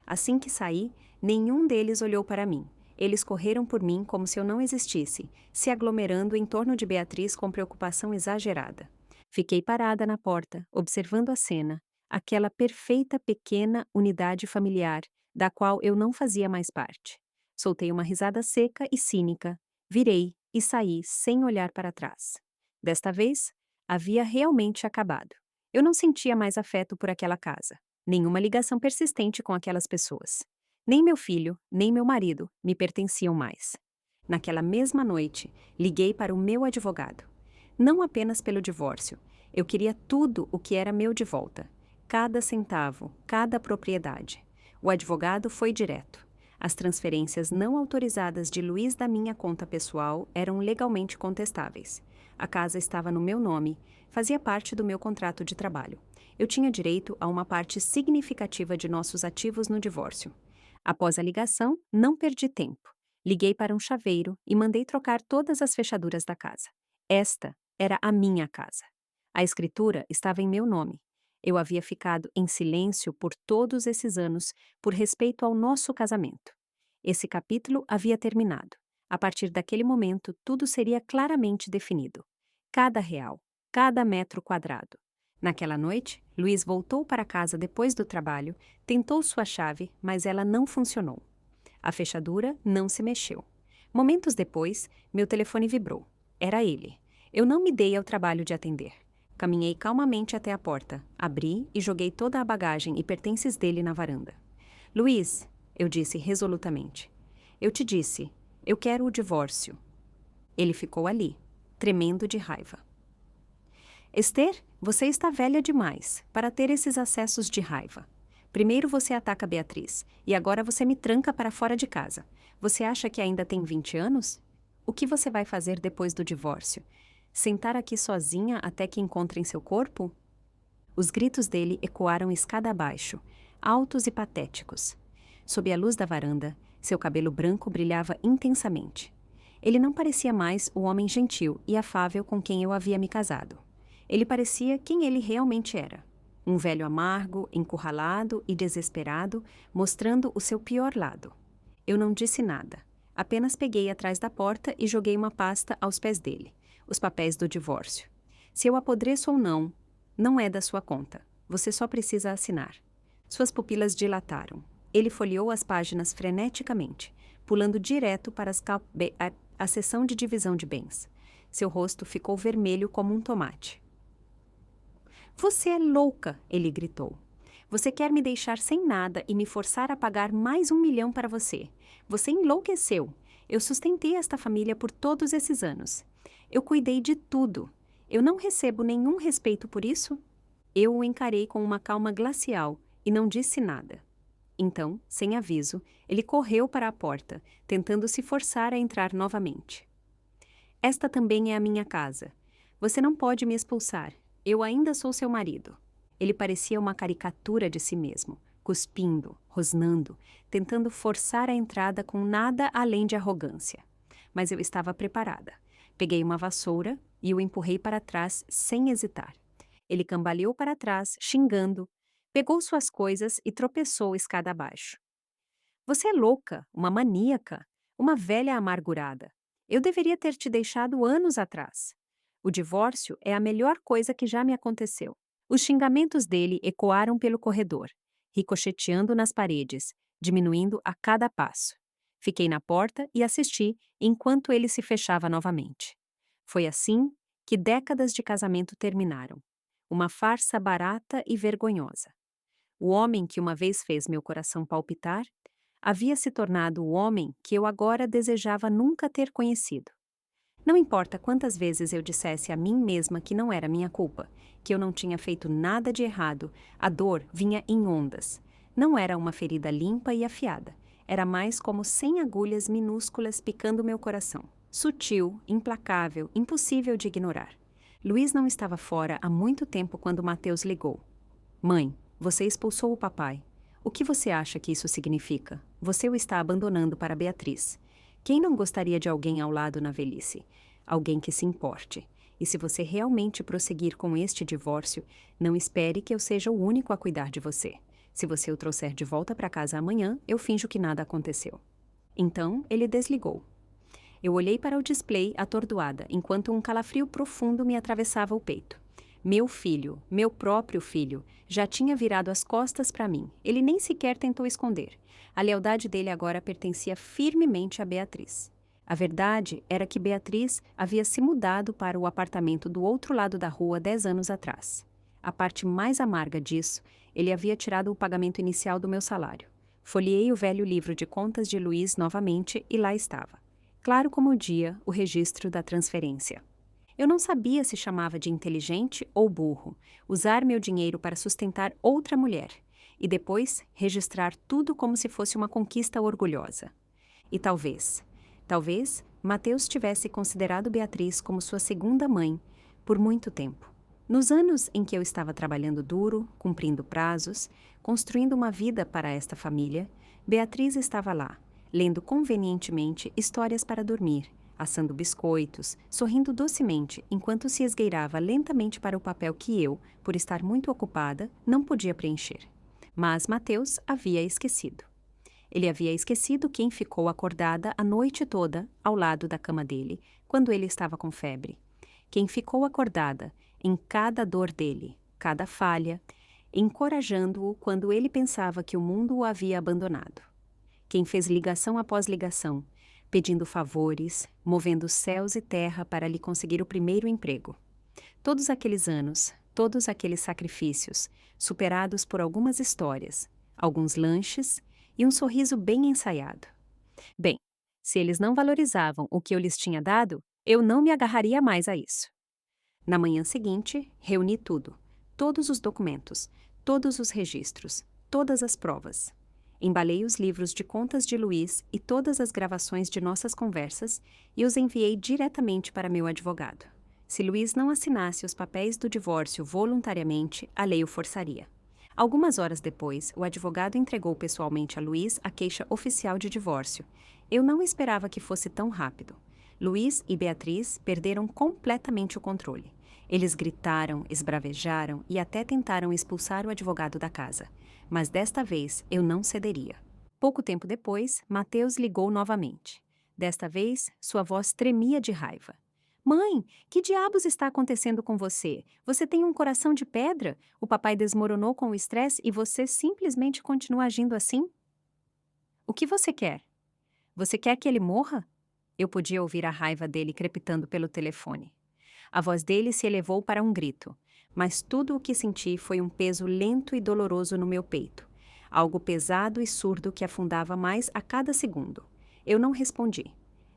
Assim que saí, nenhum deles olhou para mim. Eles correram por mim como se eu não existisse, se aglomerando em torno de Beatriz com preocupação exagerada. Fiquei parada na porta, observando a cena, aquela perfeita pequena unidade familiar, da qual eu não fazia mais parte. Soltei uma risada seca e cínica, virei e saí sem olhar para trás. Desta vez, havia realmente acabado. Eu não sentia mais afeto por aquela casa, nenhuma ligação persistente com aquelas pessoas. Nem meu filho, nem meu marido me pertenciam mais. Naquela mesma noite, liguei para o meu advogado. Não apenas pelo divórcio, eu queria tudo o que era meu de volta. Cada centavo, cada propriedade. O advogado foi direto. As transferências não autorizadas de Luiz da minha conta pessoal eram legalmente contestáveis. A casa estava no meu nome, fazia parte do meu contrato de trabalho. Eu tinha direito a uma parte significativa de nossos ativos no divórcio. Após a ligação, não perdi tempo. Liguei para um chaveiro e mandei trocar todas as fechaduras da casa. Esta era a minha casa. A escritura estava em meu nome. Eu havia ficado em silêncio por todos esses anos por respeito ao nosso casamento. Esse capítulo havia terminado. A partir daquele momento, tudo seria claramente definido. Cada real, cada metro quadrado. Naquela noite, Luiz voltou para casa depois do trabalho, tentou sua chave, mas ela não funcionou. A fechadura não se mexeu. Momentos depois, meu telefone vibrou. Era ele. Eu não me dei ao trabalho de atender. Caminhei calmamente até a porta, abri e joguei toda a bagagem e pertences dele na varanda. Luiz, eu disse resolutamente. Eu te disse, eu quero o divórcio. Ele ficou ali, tremendo de raiva. Esther, você está velha demais para ter esses acessos de raiva. Primeiro você ataca Beatriz, e agora você me tranca para fora de casa. Você acha que ainda tem 20 anos? O que você vai fazer depois do divórcio? Sentar aqui sozinha até que encontrem seu corpo? Os gritos dele ecoaram escada abaixo, altos e patéticos. Sob a luz da varanda, seu cabelo branco brilhava intensamente. Ele não parecia mais o homem gentil e afável com quem eu havia me casado. Ele parecia quem ele realmente era. Um velho amargo, encurralado e desesperado, mostrando o seu pior lado. Eu não disse nada. Apenas peguei atrás da porta e joguei uma pasta aos pés dele. Os papéis do divórcio. Se eu apodreço ou não, não é da sua conta. Você só precisa assinar. Suas pupilas dilataram. Ele folheou as páginas freneticamente, pulando direto para a seção de divisão de bens. Seu rosto ficou vermelho como um tomate. Você é louca, ele gritou. Você quer me deixar sem nada e me forçar a pagar mais 1 milhão para você. Você enlouqueceu. Eu sustentei esta família por todos esses anos. Eu cuidei de tudo. Eu não recebo nenhum respeito por isso? Eu o encarei com uma calma glacial e não disse nada. Então, sem aviso, ele correu para a porta, tentando se forçar a entrar novamente. Esta também é a minha casa. Você não pode me expulsar. Eu ainda sou seu marido. Ele parecia uma caricatura de si mesmo, cuspindo, rosnando, tentando forçar a entrada com nada além de arrogância. Mas eu estava preparada. Peguei uma vassoura e o empurrei para trás sem hesitar. Ele cambaleou para trás, xingando, pegou suas coisas e tropeçou escada abaixo. Você é louca, uma maníaca, uma velha amargurada. Eu deveria ter te deixado anos atrás. O divórcio é a melhor coisa que já me aconteceu. Os xingamentos dele ecoaram pelo corredor, ricocheteando nas paredes, diminuindo a cada passo. Fiquei na porta e assisti enquanto ele se fechava novamente. Foi assim que décadas de casamento terminaram. Uma farsa barata e vergonhosa. O homem que uma vez fez meu coração palpitar havia se tornado o homem que eu agora desejava nunca ter conhecido. Não importa quantas vezes eu dissesse a mim mesma que não era minha culpa, que eu não tinha feito nada de errado, a dor vinha em ondas. Não era uma ferida limpa e afiada. Era mais como 100 agulhas minúsculas picando meu coração. Sutil, implacável, impossível de ignorar. Luiz não estava fora há muito tempo quando Mateus ligou. Mãe, você expulsou o papai. O que você acha que isso significa? Você o está abandonando para Beatriz. Quem não gostaria de alguém ao lado na velhice? Alguém que se importe. E se você realmente prosseguir com este divórcio, não espere que eu seja o único a cuidar de você. Se você o trouxer de volta para casa amanhã, eu finjo que nada aconteceu. Então, ele desligou. Eu olhei para o display atordoada, enquanto um calafrio profundo me atravessava o peito. Meu filho, meu próprio filho, já tinha virado as costas para mim. Ele nem sequer tentou esconder. A lealdade dele agora pertencia firmemente a Beatriz. A verdade era que Beatriz havia se mudado para o apartamento do outro lado da rua 10 anos atrás. A parte mais amarga disso, ele havia tirado o pagamento inicial do meu salário. Folheei o velho livro de contas de Luiz novamente e lá estava. Claro como o dia, o registro da transferência. Eu não sabia se chamava de inteligente ou burro, usar meu dinheiro para sustentar outra mulher e depois registrar tudo como se fosse uma conquista orgulhosa. E talvez Mateus tivesse considerado Beatriz como sua segunda mãe por muito tempo. Nos anos em que eu estava trabalhando duro, cumprindo prazos, construindo uma vida para esta família, Beatriz estava lá, lendo convenientemente histórias para dormir, assando biscoitos, sorrindo docemente enquanto se esgueirava lentamente para o papel que eu, por estar muito ocupada, não podia preencher. Mas Mateus havia esquecido. Ele havia esquecido quem ficou acordada a noite toda ao lado da cama dele, quando ele estava com febre. Quem ficou acordada em cada dor dele, cada falha, encorajando-o quando ele pensava que o mundo o havia abandonado. Quem fez ligação após ligação, pedindo favores, movendo céus e terra para lhe conseguir o primeiro emprego. Todos aqueles anos, todos aqueles sacrifícios, superados por algumas histórias, alguns lanches e um sorriso bem ensaiado. Bem, se eles não valorizavam o que eu lhes tinha dado, eu não me agarraria mais a isso. Na manhã seguinte, reuni tudo, todos os documentos, todos os registros, todas as provas. Embalei os livros de contas de Luiz e todas as gravações de nossas conversas e os enviei diretamente para meu advogado. Se Luiz não assinasse os papéis do divórcio voluntariamente, a lei o forçaria. Algumas horas depois, o advogado entregou pessoalmente a Luiz a queixa oficial de divórcio. Eu não esperava que fosse tão rápido. Luiz e Beatriz perderam completamente o controle. Eles gritaram, esbravejaram e até tentaram expulsar o advogado da casa. Mas desta vez eu não cederia. Pouco tempo depois, Mateus ligou novamente. Desta vez, sua voz tremia de raiva. Mãe, que diabos está acontecendo com você? Você tem um coração de pedra? O papai desmoronou com o estresse e você simplesmente continua agindo assim? O que você quer? Você quer que ele morra? Eu podia ouvir a raiva dele crepitando pelo telefone. A voz dele se elevou para um grito, mas tudo o que senti foi um peso lento e doloroso no meu peito. Algo pesado e surdo que afundava mais a cada segundo. Eu não respondi.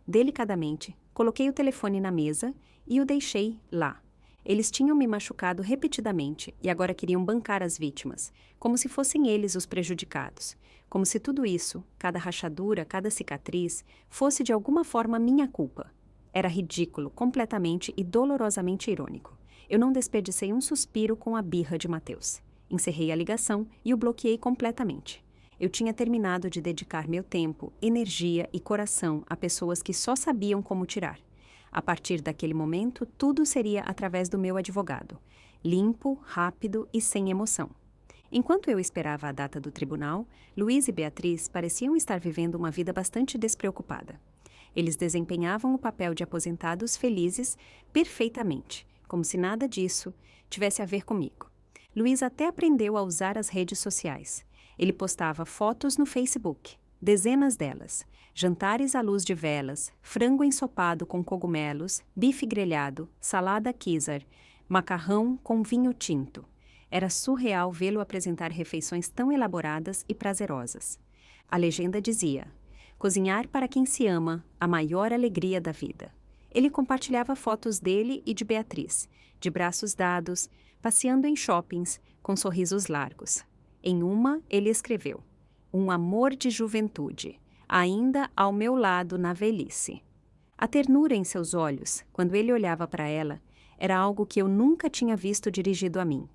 Delicadamente, coloquei o telefone na mesa e o deixei lá. Eles tinham me machucado repetidamente e agora queriam bancar as vítimas, como se fossem eles os prejudicados. Como se tudo isso, cada rachadura, cada cicatriz, fosse de alguma forma minha culpa. Era ridículo, completamente e dolorosamente irônico. Eu não desperdicei um suspiro com a birra de Mateus. Encerrei a ligação e o bloqueei completamente. Eu tinha terminado de dedicar meu tempo, energia e coração a pessoas que só sabiam como tirar. A partir daquele momento, tudo seria através do meu advogado. Limpo, rápido e sem emoção. Enquanto eu esperava a data do tribunal, Luiz e Beatriz pareciam estar vivendo uma vida bastante despreocupada. Eles desempenhavam o papel de aposentados felizes perfeitamente, como se nada disso tivesse a ver comigo. Luiz até aprendeu a usar as redes sociais. Ele postava fotos no Facebook, dezenas delas, jantares à luz de velas, frango ensopado com cogumelos, bife grelhado, salada Caesar, macarrão com vinho tinto. Era surreal vê-lo apresentar refeições tão elaboradas e prazerosas. A legenda dizia: cozinhar para quem se ama, a maior alegria da vida. Ele compartilhava fotos dele e de Beatriz, de braços dados, passeando em shoppings, com sorrisos largos. Em uma, ele escreveu: um amor de juventude, ainda ao meu lado na velhice. A ternura em seus olhos, quando ele olhava para ela, era algo que eu nunca tinha visto dirigido a mim.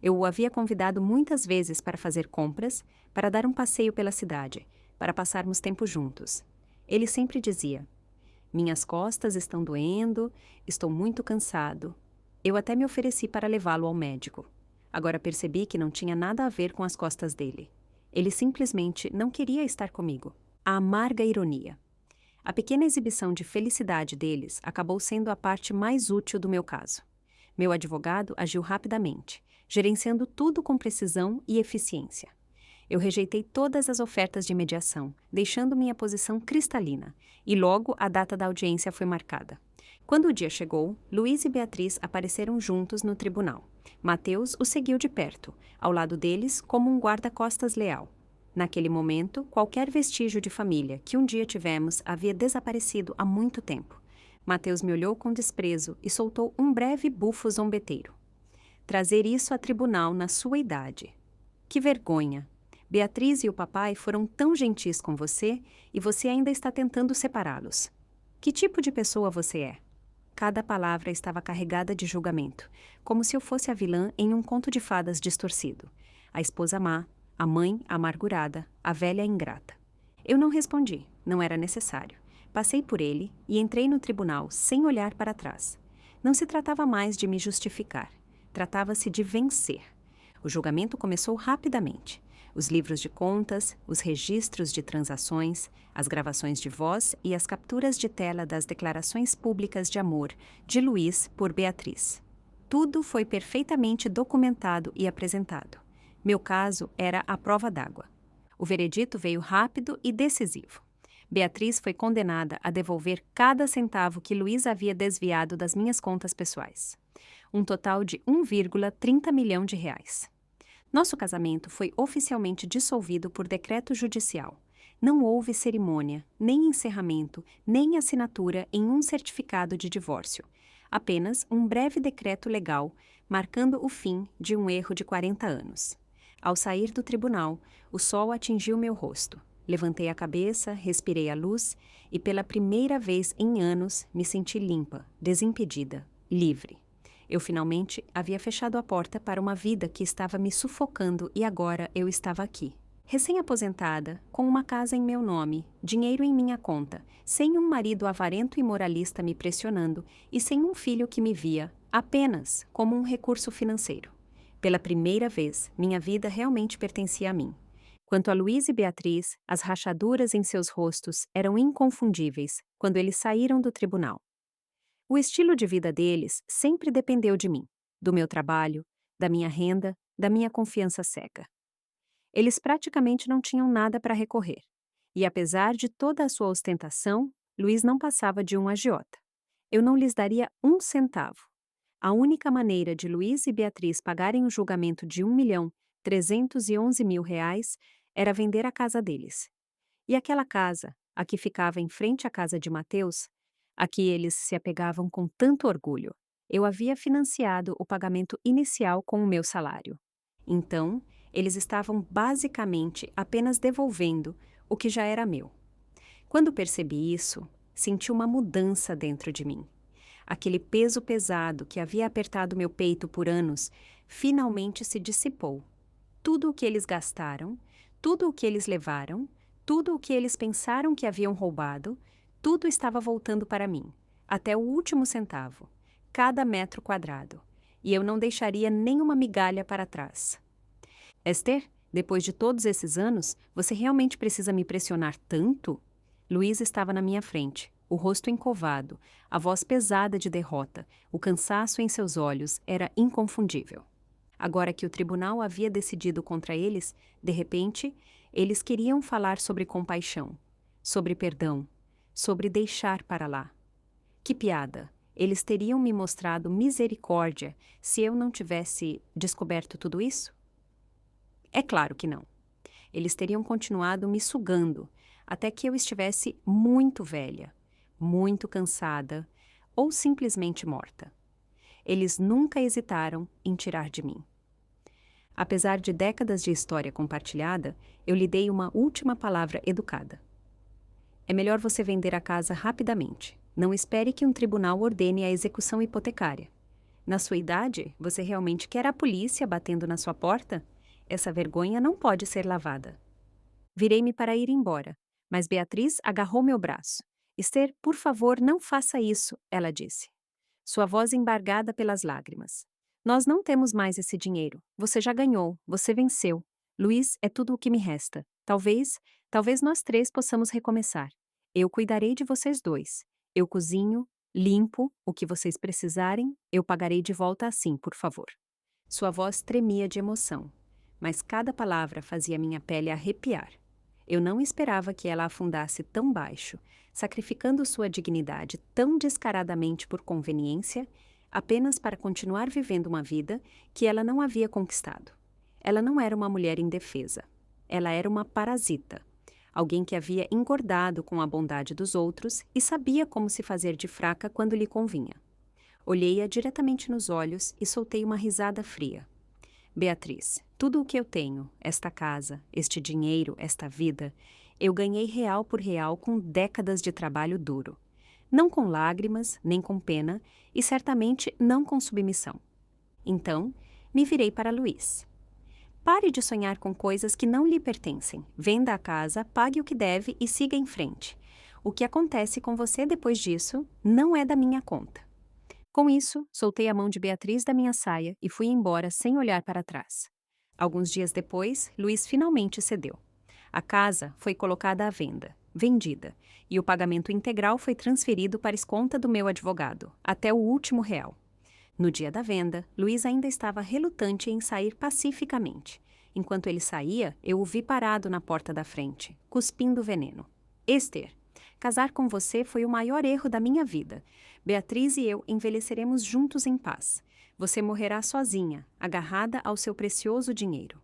Eu o havia convidado muitas vezes para fazer compras, para dar um passeio pela cidade, para passarmos tempo juntos. Ele sempre dizia: minhas costas estão doendo, estou muito cansado. Eu até me ofereci para levá-lo ao médico. Agora percebi que não tinha nada a ver com as costas dele. Ele simplesmente não queria estar comigo. A amarga ironia. A pequena exibição de felicidade deles acabou sendo a parte mais útil do meu caso. Meu advogado agiu rapidamente, gerenciando tudo com precisão e eficiência. Eu rejeitei todas as ofertas de mediação, deixando minha posição cristalina, e logo a data da audiência foi marcada. Quando o dia chegou, Luiz e Beatriz apareceram juntos no tribunal. Mateus os seguiu de perto, ao lado deles como um guarda-costas leal. Naquele momento, qualquer vestígio de família que um dia tivemos havia desaparecido há muito tempo. Mateus me olhou com desprezo e soltou um breve bufo zombeteiro. Trazer isso a tribunal na sua idade. Que vergonha! Beatriz e o papai foram tão gentis com você e você ainda está tentando separá-los. Que tipo de pessoa você é? Cada palavra estava carregada de julgamento, como se eu fosse a vilã em um conto de fadas distorcido. A esposa má, a mãe amargurada, a velha ingrata. Eu não respondi, não era necessário. Passei por ele e entrei no tribunal sem olhar para trás. Não se tratava mais de me justificar. Tratava-se de vencer. O julgamento começou rapidamente. Os livros de contas, os registros de transações, as gravações de voz e as capturas de tela das declarações públicas de amor de Luiz por Beatriz. Tudo foi perfeitamente documentado e apresentado. Meu caso era a prova d'água. O veredito veio rápido e decisivo. Beatriz foi condenada a devolver cada centavo que Luiz havia desviado das minhas contas pessoais. Um total de 1,30 milhão de reais. Nosso casamento foi oficialmente dissolvido por decreto judicial. Não houve cerimônia, nem encerramento, nem assinatura em um certificado de divórcio. Apenas um breve decreto legal, marcando o fim de um erro de 40 anos. Ao sair do tribunal, o sol atingiu meu rosto. Levantei a cabeça, respirei a luz e, pela primeira vez em anos, me senti limpa, desimpedida, livre. Eu finalmente havia fechado a porta para uma vida que estava me sufocando e agora eu estava aqui. Recém-aposentada, com uma casa em meu nome, dinheiro em minha conta, sem um marido avarento e moralista me pressionando e sem um filho que me via apenas como um recurso financeiro. Pela primeira vez, minha vida realmente pertencia a mim. Quanto a Luiz e Beatriz, as rachaduras em seus rostos eram inconfundíveis quando eles saíram do tribunal. O estilo de vida deles sempre dependeu de mim, do meu trabalho, da minha renda, da minha confiança cega. Eles praticamente não tinham nada para recorrer. E apesar de toda a sua ostentação, Luiz não passava de um agiota. Eu não lhes daria um centavo. A única maneira de Luiz e Beatriz pagarem o julgamento de R$ 1.311.000 era vender a casa deles. E aquela casa, a que ficava em frente à casa de Mateus, a que eles se apegavam com tanto orgulho, eu havia financiado o pagamento inicial com o meu salário. Então, eles estavam basicamente apenas devolvendo o que já era meu. Quando percebi isso, senti uma mudança dentro de mim. Aquele peso pesado que havia apertado meu peito por anos finalmente se dissipou. Tudo o que eles gastaram, tudo o que eles levaram, tudo o que eles pensaram que haviam roubado, tudo estava voltando para mim, até o último centavo, cada metro quadrado, e eu não deixaria nenhuma migalha para trás. Esther, depois de todos esses anos, você realmente precisa me pressionar tanto? Luiz estava na minha frente, o rosto encovado, a voz pesada de derrota, o cansaço em seus olhos era inconfundível. Agora que o tribunal havia decidido contra eles, de repente, eles queriam falar sobre compaixão, sobre perdão, sobre deixar para lá. Que piada! Eles teriam me mostrado misericórdia se eu não tivesse descoberto tudo isso? É claro que não. Eles teriam continuado me sugando até que eu estivesse muito velha, muito cansada ou simplesmente morta. Eles nunca hesitaram em tirar de mim. Apesar de décadas de história compartilhada, eu lhe dei uma última palavra educada. É melhor você vender a casa rapidamente. Não espere que um tribunal ordene a execução hipotecária. Na sua idade, você realmente quer a polícia batendo na sua porta? Essa vergonha não pode ser lavada. Virei-me para ir embora, mas Beatriz agarrou meu braço. Esther, por favor, não faça isso, ela disse. Sua voz embargada pelas lágrimas. Nós não temos mais esse dinheiro. Você já ganhou, você venceu. Luiz é tudo o que me resta. Talvez nós três possamos recomeçar. Eu cuidarei de vocês dois. Eu cozinho, limpo, o que vocês precisarem, eu pagarei de volta assim, por favor. Sua voz tremia de emoção, mas cada palavra fazia minha pele arrepiar. Eu não esperava que ela afundasse tão baixo, sacrificando sua dignidade tão descaradamente por conveniência, apenas para continuar vivendo uma vida que ela não havia conquistado. Ela não era uma mulher indefesa. Ela era uma parasita. Alguém que havia engordado com a bondade dos outros e sabia como se fazer de fraca quando lhe convinha. Olhei-a diretamente nos olhos e soltei uma risada fria. Beatriz, tudo o que eu tenho, esta casa, este dinheiro, esta vida, eu ganhei real por real com décadas de trabalho duro. Não com lágrimas, nem com pena, e certamente não com submissão. Então, me virei para Luiz. Pare de sonhar com coisas que não lhe pertencem. Venda a casa, pague o que deve e siga em frente. O que acontece com você depois disso não é da minha conta. Com isso, soltei a mão de Beatriz da minha saia e fui embora sem olhar para trás. Alguns dias depois, Luiz finalmente cedeu. A casa foi colocada à venda, vendida, e o pagamento integral foi transferido para a conta do meu advogado, até o último real. No dia da venda, Luiz ainda estava relutante em sair pacificamente. Enquanto ele saía, eu o vi parado na porta da frente, cuspindo veneno. Esther, casar com você foi o maior erro da minha vida. Beatriz e eu envelheceremos juntos em paz. Você morrerá sozinha, agarrada ao seu precioso dinheiro.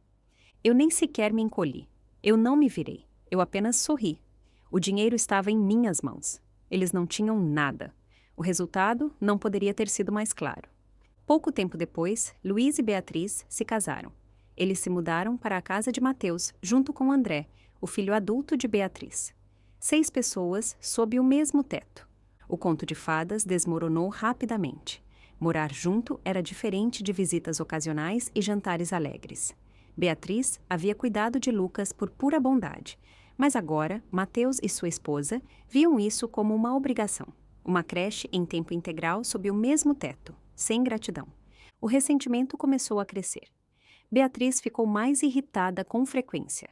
Eu nem sequer me encolhi. Eu não me virei. Eu apenas sorri. O dinheiro estava em minhas mãos. Eles não tinham nada. O resultado não poderia ter sido mais claro. Pouco tempo depois, Luiz e Beatriz se casaram. Eles se mudaram para a casa de Mateus, junto com André, o filho adulto de Beatriz. 6 pessoas sob o mesmo teto. O conto de fadas desmoronou rapidamente. Morar junto era diferente de visitas ocasionais e jantares alegres. Beatriz havia cuidado de Lucas por pura bondade, mas agora Mateus e sua esposa viam isso como uma obrigação. Uma creche em tempo integral sob o mesmo teto, sem gratidão. O ressentimento começou a crescer. Beatriz ficou mais irritada com frequência.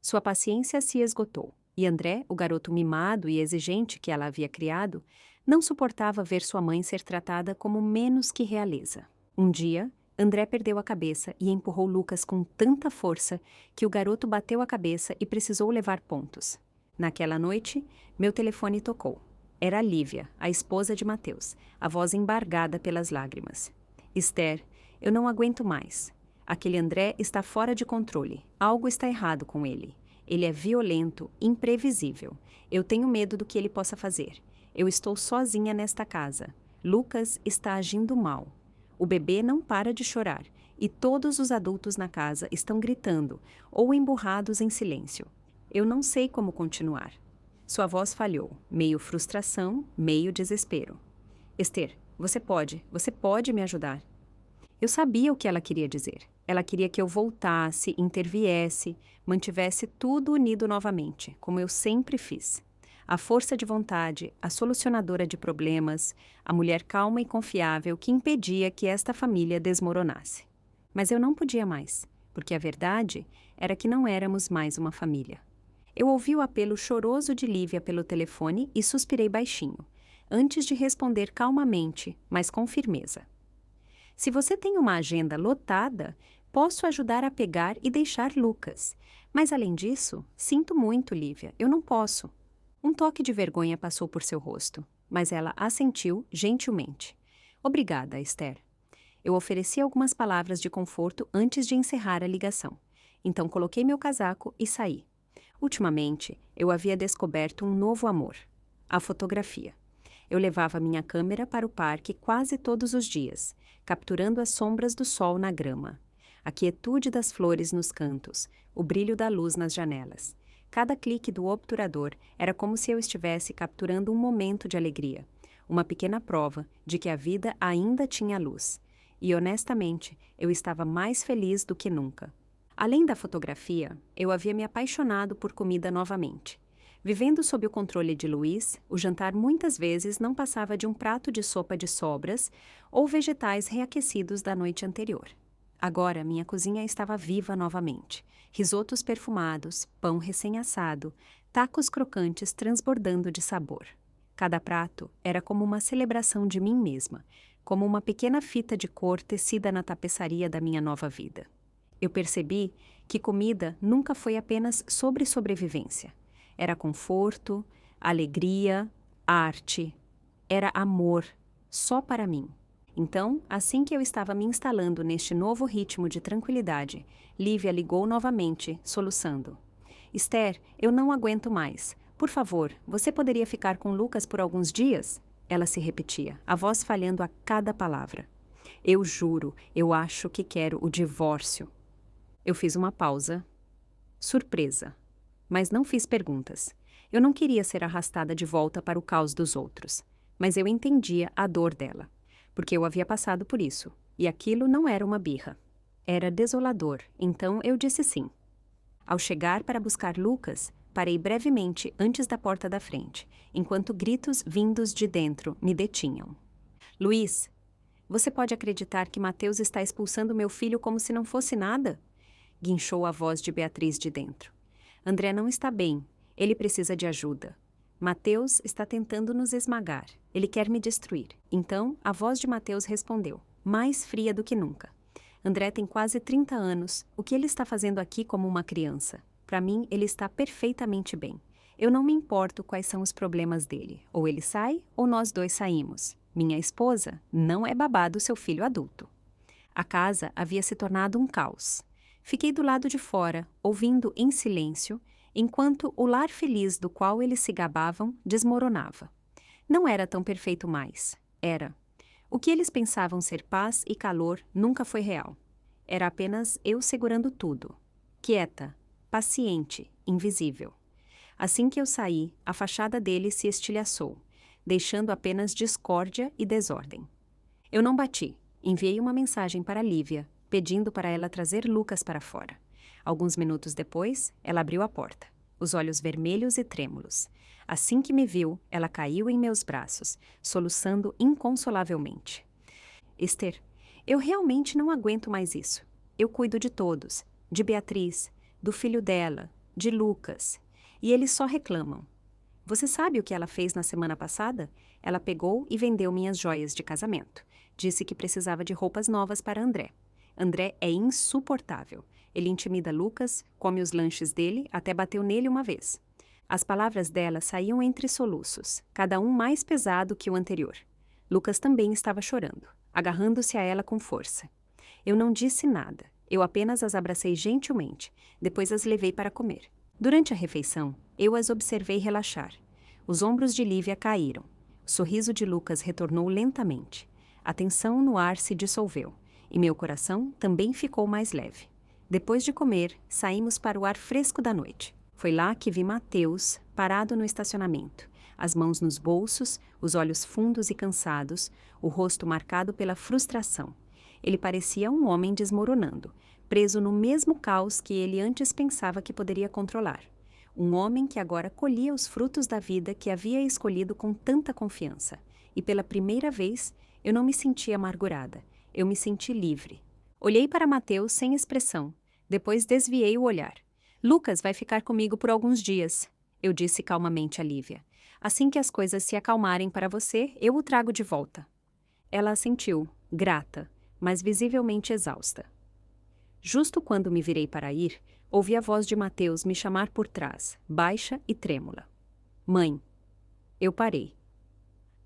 Sua paciência se esgotou. E André, o garoto mimado e exigente que ela havia criado, não suportava ver sua mãe ser tratada como menos que realeza. Um dia, André perdeu a cabeça e empurrou Lucas com tanta força que o garoto bateu a cabeça e precisou levar pontos. Naquela noite, meu telefone tocou. Era a Lívia, a esposa de Mateus, a voz embargada pelas lágrimas. Esther, eu não aguento mais. Aquele André está fora de controle. Algo está errado com ele. Ele é violento, imprevisível. Eu tenho medo do que ele possa fazer. Eu estou sozinha nesta casa. Lucas está agindo mal. O bebê não para de chorar e todos os adultos na casa estão gritando ou emburrados em silêncio. Eu não sei como continuar. Sua voz falhou, meio frustração, meio desespero. Esther, você pode me ajudar. Eu sabia o que ela queria dizer. Ela queria que eu voltasse, interviesse, mantivesse tudo unido novamente, como eu sempre fiz. A força de vontade, a solucionadora de problemas, a mulher calma e confiável que impedia que esta família desmoronasse. Mas eu não podia mais, porque a verdade era que não éramos mais uma família. Eu ouvi o apelo choroso de Lívia pelo telefone e suspirei baixinho, antes de responder calmamente, mas com firmeza. Se você tem uma agenda lotada, posso ajudar a pegar e deixar Lucas. Mas além disso, sinto muito, Lívia, eu não posso. Um toque de vergonha passou por seu rosto, mas ela assentiu gentilmente. Obrigada, Esther. Eu ofereci algumas palavras de conforto antes de encerrar a ligação. Então coloquei meu casaco e saí. Ultimamente, eu havia descoberto um novo amor: a fotografia. Eu levava minha câmera para o parque quase todos os dias, capturando as sombras do sol na grama, a quietude das flores nos cantos, o brilho da luz nas janelas. Cada clique do obturador era como se eu estivesse capturando um momento de alegria, uma pequena prova de que a vida ainda tinha luz. E, honestamente, eu estava mais feliz do que nunca. Além da fotografia, eu havia me apaixonado por comida novamente. Vivendo sob o controle de Luiz, o jantar muitas vezes não passava de um prato de sopa de sobras ou vegetais reaquecidos da noite anterior. Agora, minha cozinha estava viva novamente. Risotos perfumados, pão recém-assado, tacos crocantes transbordando de sabor. Cada prato era como uma celebração de mim mesma, como uma pequena fita de cor tecida na tapeçaria da minha nova vida. Eu percebi que comida nunca foi apenas sobre sobrevivência. Era conforto, alegria, arte. Era amor, só para mim. Então, assim que eu estava me instalando neste novo ritmo de tranquilidade, Lívia ligou novamente, soluçando. Esther, eu não aguento mais. Por favor, você poderia ficar com Lucas por alguns dias? Ela se repetia, a voz falhando a cada palavra. Eu juro, eu acho que quero o divórcio. Eu fiz uma pausa, surpresa, mas não fiz perguntas. Eu não queria ser arrastada de volta para o caos dos outros, mas eu entendia a dor dela, porque eu havia passado por isso, e aquilo não era uma birra. Era desolador, então eu disse sim. Ao chegar para buscar Lucas, parei brevemente antes da porta da frente, enquanto gritos vindos de dentro me detinham. Luiz, você pode acreditar que Mateus está expulsando meu filho como se não fosse nada? Guinchou a voz de Beatriz de dentro. André não está bem. Ele precisa de ajuda. Mateus está tentando nos esmagar. Ele quer me destruir. Então, a voz de Mateus respondeu, mais fria do que nunca. André tem quase 30 anos. O que ele está fazendo aqui como uma criança? Para mim, ele está perfeitamente bem. Eu não me importo quais são os problemas dele. Ou ele sai, ou nós dois saímos. Minha esposa não é babá do seu filho adulto. A casa havia se tornado um caos. Fiquei do lado de fora, ouvindo em silêncio, enquanto o lar feliz do qual eles se gabavam desmoronava. Não era tão perfeito mais. Era. O que eles pensavam ser paz e calor nunca foi real. Era apenas eu segurando tudo. Quieta, paciente, invisível. Assim que eu saí, a fachada dele se estilhaçou, deixando apenas discórdia e desordem. Eu não bati. Enviei uma mensagem para Lívia, pedindo para ela trazer Lucas para fora. Alguns minutos depois, ela abriu a porta, os olhos vermelhos e trêmulos. Assim que me viu, ela caiu em meus braços, soluçando inconsolavelmente. Esther, eu realmente não aguento mais isso. Eu cuido de todos, de Beatriz, do filho dela, de Lucas, e eles só reclamam. Você sabe o que ela fez na semana passada? Ela pegou e vendeu minhas joias de casamento. Disse que precisava de roupas novas para André. André é insuportável. Ele intimida Lucas, come os lanches dele, até bateu nele uma vez. As palavras dela saíam entre soluços, cada um mais pesado que o anterior. Lucas também estava chorando, agarrando-se a ela com força. Eu não disse nada, eu apenas as abracei gentilmente, depois as levei para comer. Durante a refeição, eu as observei relaxar. Os ombros de Lívia caíram. O sorriso de Lucas retornou lentamente. A tensão no ar se dissolveu, e meu coração também ficou mais leve. Depois de comer, saímos para o ar fresco da noite. Foi lá que vi Mateus, parado no estacionamento, as mãos nos bolsos, os olhos fundos e cansados, o rosto marcado pela frustração. Ele parecia um homem desmoronando, preso no mesmo caos que ele antes pensava que poderia controlar. Um homem que agora colhia os frutos da vida que havia escolhido com tanta confiança. E pela primeira vez, eu não me senti amargurada, eu me senti livre. Olhei para Mateus sem expressão, depois desviei o olhar. Lucas vai ficar comigo por alguns dias, eu disse calmamente a Lívia. Assim que as coisas se acalmarem para você, eu o trago de volta. Ela assentiu, grata, mas visivelmente exausta. Justo quando me virei para ir, ouvi a voz de Mateus me chamar por trás, baixa e trêmula. Mãe. Eu parei.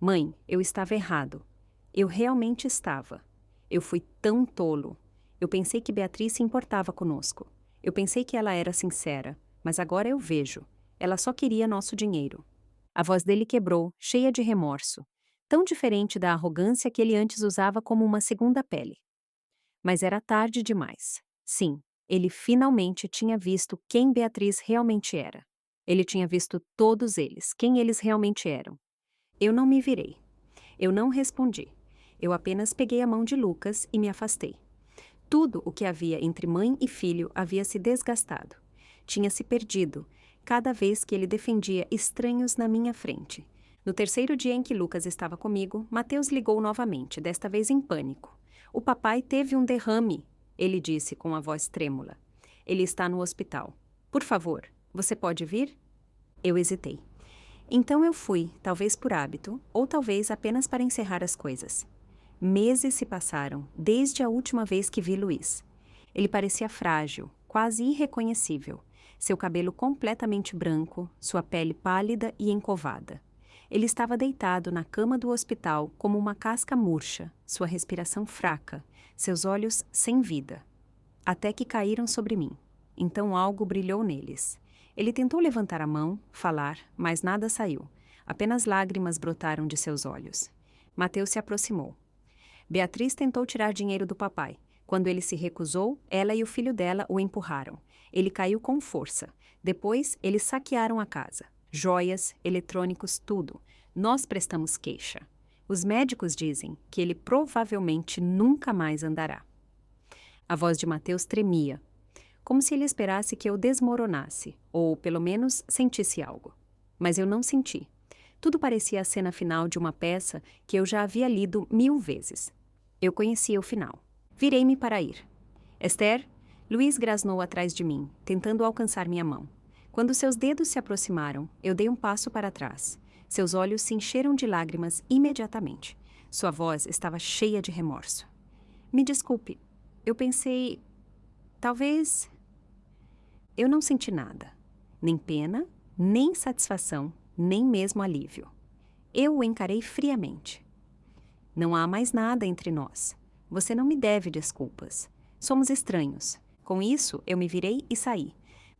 Mãe, eu estava errado. Eu realmente estava. Eu fui tão tolo. Eu pensei que Beatriz se importava conosco. Eu pensei que ela era sincera, mas agora eu vejo. Ela só queria nosso dinheiro. A voz dele quebrou, cheia de remorso, tão diferente da arrogância que ele antes usava como uma segunda pele. Mas era tarde demais. Sim, ele finalmente tinha visto quem Beatriz realmente era. Ele tinha visto todos eles, quem eles realmente eram. Eu não me virei. Eu não respondi. Eu apenas peguei a mão de Lucas e me afastei. Tudo o que havia entre mãe e filho havia se desgastado. Tinha se perdido, cada vez que ele defendia estranhos na minha frente. No terceiro dia em que Lucas estava comigo, Mateus ligou novamente, desta vez em pânico. O papai teve um derrame, ele disse com a voz trêmula. Ele está no hospital. Por favor, você pode vir? Eu hesitei. Então eu fui, talvez por hábito, ou talvez apenas para encerrar as coisas. Meses se passaram, desde a última vez que vi Luiz. Ele parecia frágil, quase irreconhecível. Seu cabelo completamente branco, sua pele pálida e encovada. Ele estava deitado na cama do hospital como uma casca murcha, sua respiração fraca, seus olhos sem vida. Até que caíram sobre mim. Então algo brilhou neles. Ele tentou levantar a mão, falar, mas nada saiu. Apenas lágrimas brotaram de seus olhos. Mateus se aproximou. Beatriz tentou tirar dinheiro do papai. Quando ele se recusou, ela e o filho dela o empurraram. Ele caiu com força. Depois, eles saquearam a casa. Joias, eletrônicos, tudo. Nós prestamos queixa. Os médicos dizem que ele provavelmente nunca mais andará. A voz de Mateus tremia, como se ele esperasse que eu desmoronasse, ou pelo menos sentisse algo. Mas eu não senti. Tudo parecia a cena final de uma peça que eu já havia lido 1000 vezes. Eu conhecia o final. Virei-me para ir. Esther, Luiz grasnou atrás de mim, tentando alcançar minha mão. Quando seus dedos se aproximaram, eu dei um passo para trás. Seus olhos se encheram de lágrimas imediatamente. Sua voz estava cheia de remorso. Me desculpe, eu pensei... Talvez... Eu não senti nada. Nem pena, nem satisfação, nem mesmo alívio. Eu o encarei friamente. Não há mais nada entre nós. Você não me deve desculpas. Somos estranhos. Com isso, eu me virei e saí.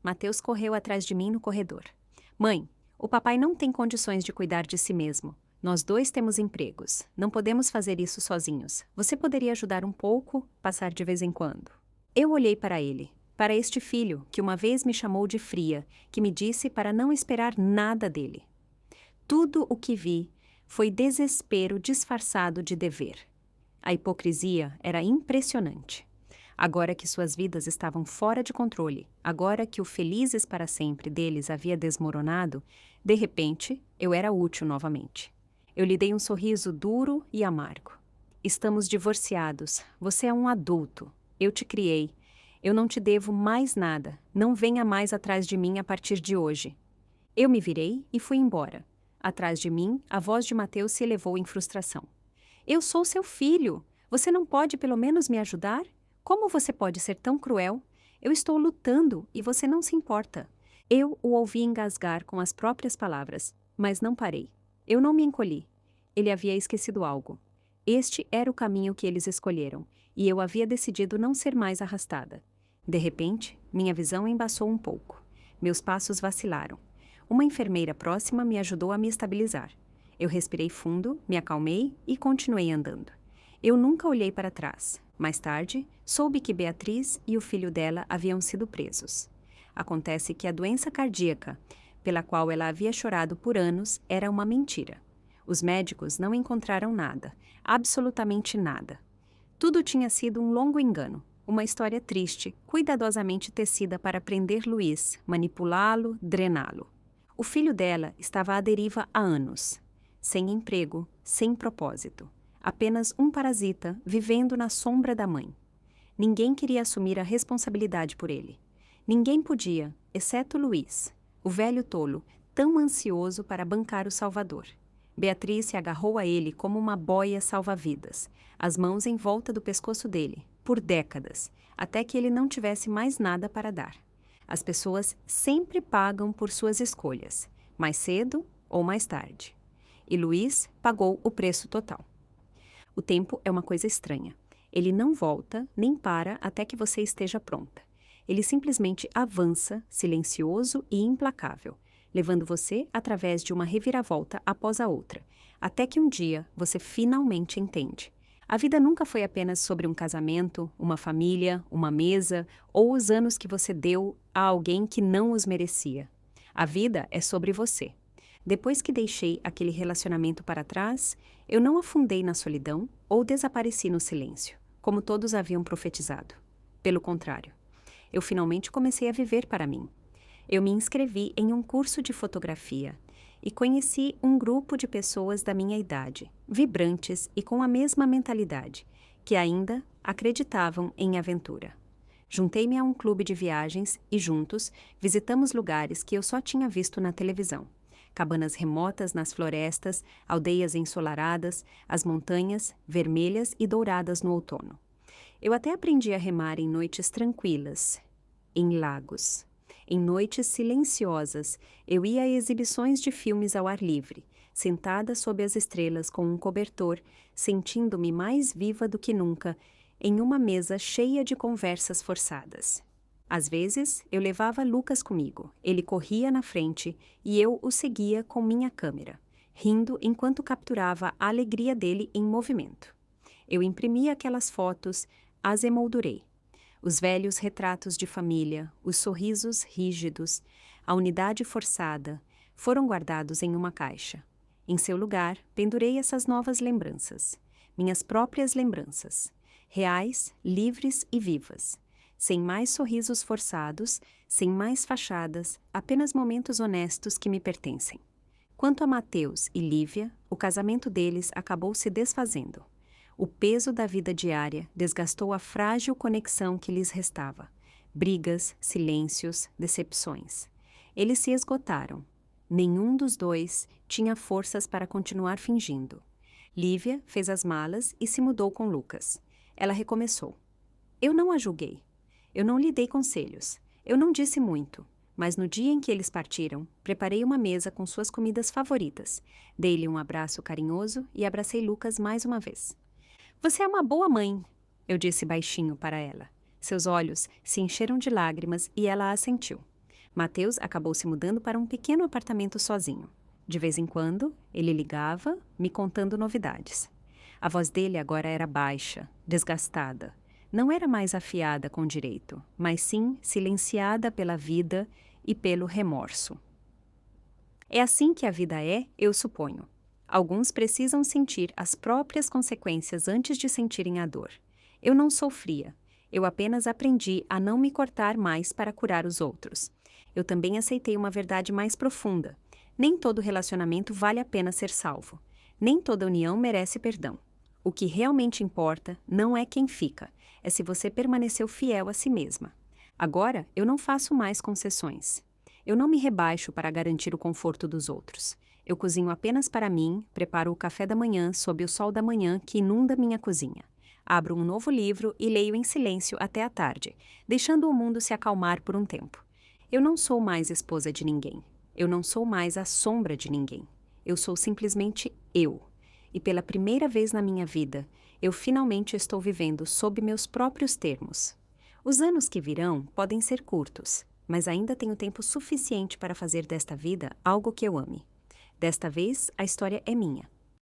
Mateus correu atrás de mim no corredor. Mãe, o papai não tem condições de cuidar de si mesmo. Nós dois temos empregos. Não podemos fazer isso sozinhos. Você poderia ajudar um pouco, passar de vez em quando. Eu olhei para ele, para este filho que uma vez me chamou de fria, que me disse para não esperar nada dele. Tudo o que vi foi desespero disfarçado de dever. A hipocrisia era impressionante. Agora que suas vidas estavam fora de controle, agora que o felizes para sempre deles havia desmoronado, de repente, eu era útil novamente. Eu lhe dei um sorriso duro e amargo. Estamos divorciados. Você é um adulto. Eu te criei. Eu não te devo mais nada. Não venha mais atrás de mim a partir de hoje. Eu me virei e fui embora. Atrás de mim, a voz de Mateus se elevou em frustração. Eu sou seu filho. Você não pode pelo menos me ajudar? Como você pode ser tão cruel? Eu estou lutando e você não se importa. Eu o ouvi engasgar com as próprias palavras, mas não parei. Eu não me encolhi. Ele havia esquecido algo. Este era o caminho que eles escolheram, e eu havia decidido não ser mais arrastada. De repente, minha visão embaçou um pouco. Meus passos vacilaram. Uma enfermeira próxima me ajudou a me estabilizar. Eu respirei fundo, me acalmei e continuei andando. Eu nunca olhei para trás. Mais tarde, soube que Beatriz e o filho dela haviam sido presos. Acontece que a doença cardíaca, pela qual ela havia chorado por anos, era uma mentira. Os médicos não encontraram nada, absolutamente nada. Tudo tinha sido um longo engano, uma história triste, cuidadosamente tecida para prender Luiz, manipulá-lo, drená-lo. O filho dela estava à deriva há anos, sem emprego, sem propósito. Apenas um parasita vivendo na sombra da mãe. Ninguém queria assumir a responsabilidade por ele. Ninguém podia, exceto Luiz, o velho tolo, tão ansioso para bancar o Salvador. Beatriz se agarrou a ele como uma boia salva-vidas, as mãos em volta do pescoço dele, por décadas, até que ele não tivesse mais nada para dar. As pessoas sempre pagam por suas escolhas, mais cedo ou mais tarde. E Luiz pagou o preço total. O tempo é uma coisa estranha. Ele não volta nem para até que você esteja pronta. Ele simplesmente avança, silencioso e implacável, levando você através de uma reviravolta após a outra, até que um dia você finalmente entende. A vida nunca foi apenas sobre um casamento, uma família, uma mesa ou os anos que você deu a alguém que não os merecia. A vida é sobre você. Depois que deixei aquele relacionamento para trás, eu não afundei na solidão ou desapareci no silêncio, como todos haviam profetizado. Pelo contrário, eu finalmente comecei a viver para mim. Eu me inscrevi em um curso de fotografia e conheci um grupo de pessoas da minha idade, vibrantes e com a mesma mentalidade, que ainda acreditavam em aventura. Juntei-me a um clube de viagens e juntos visitamos lugares que eu só tinha visto na televisão. Cabanas remotas nas florestas, aldeias ensolaradas, as montanhas, vermelhas e douradas no outono. Eu até aprendi a remar em noites tranquilas, em lagos. Em noites silenciosas, eu ia a exibições de filmes ao ar livre, sentada sob as estrelas com um cobertor, sentindo-me mais viva do que nunca, em uma mesa cheia de conversas forçadas. Às vezes, eu levava Lucas comigo. Ele corria na frente e eu o seguia com minha câmera, rindo enquanto capturava a alegria dele em movimento. Eu imprimia aquelas fotos, as emoldurei. Os velhos retratos de família, os sorrisos rígidos, a unidade forçada, foram guardados em uma caixa. Em seu lugar, pendurei essas novas lembranças, minhas próprias lembranças, reais, livres e vivas. Sem mais sorrisos forçados, sem mais fachadas, apenas momentos honestos que me pertencem. Quanto a Mateus e Lívia, o casamento deles acabou se desfazendo. O peso da vida diária desgastou a frágil conexão que lhes restava. Brigas, silêncios, decepções. Eles se esgotaram. Nenhum dos dois tinha forças para continuar fingindo. Lívia fez as malas e se mudou com Lucas. Ela recomeçou. Eu não a julguei. Eu não lhe dei conselhos. Eu não disse muito. Mas no dia em que eles partiram, preparei uma mesa com suas comidas favoritas. Dei-lhe um abraço carinhoso e abracei Lucas mais uma vez. Você é uma boa mãe, eu disse baixinho para ela. Seus olhos se encheram de lágrimas e ela assentiu. Mateus acabou se mudando para um pequeno apartamento sozinho. De vez em quando, ele ligava, me contando novidades. A voz dele agora era baixa, desgastada. Não era mais afiada com direito, mas sim silenciada pela vida e pelo remorso. É assim que a vida é, eu suponho. Alguns precisam sentir as próprias consequências antes de sentirem a dor. Eu não sofria. Eu apenas aprendi a não me cortar mais para curar os outros. Eu também aceitei uma verdade mais profunda. Nem todo relacionamento vale a pena ser salvo. Nem toda união merece perdão. O que realmente importa não é quem fica, é se você permaneceu fiel a si mesma. Agora, eu não faço mais concessões. Eu não me rebaixo para garantir o conforto dos outros. Eu cozinho apenas para mim, preparo o café da manhã sob o sol da manhã que inunda minha cozinha. Abro um novo livro e leio em silêncio até a tarde, deixando o mundo se acalmar por um tempo. Eu não sou mais esposa de ninguém. Eu não sou mais a sombra de ninguém. Eu sou simplesmente eu. E pela primeira vez na minha vida, eu finalmente estou vivendo sob meus próprios termos. Os anos que virão podem ser curtos, mas ainda tenho tempo suficiente para fazer desta vida algo que eu ame. Desta vez, a história é minha.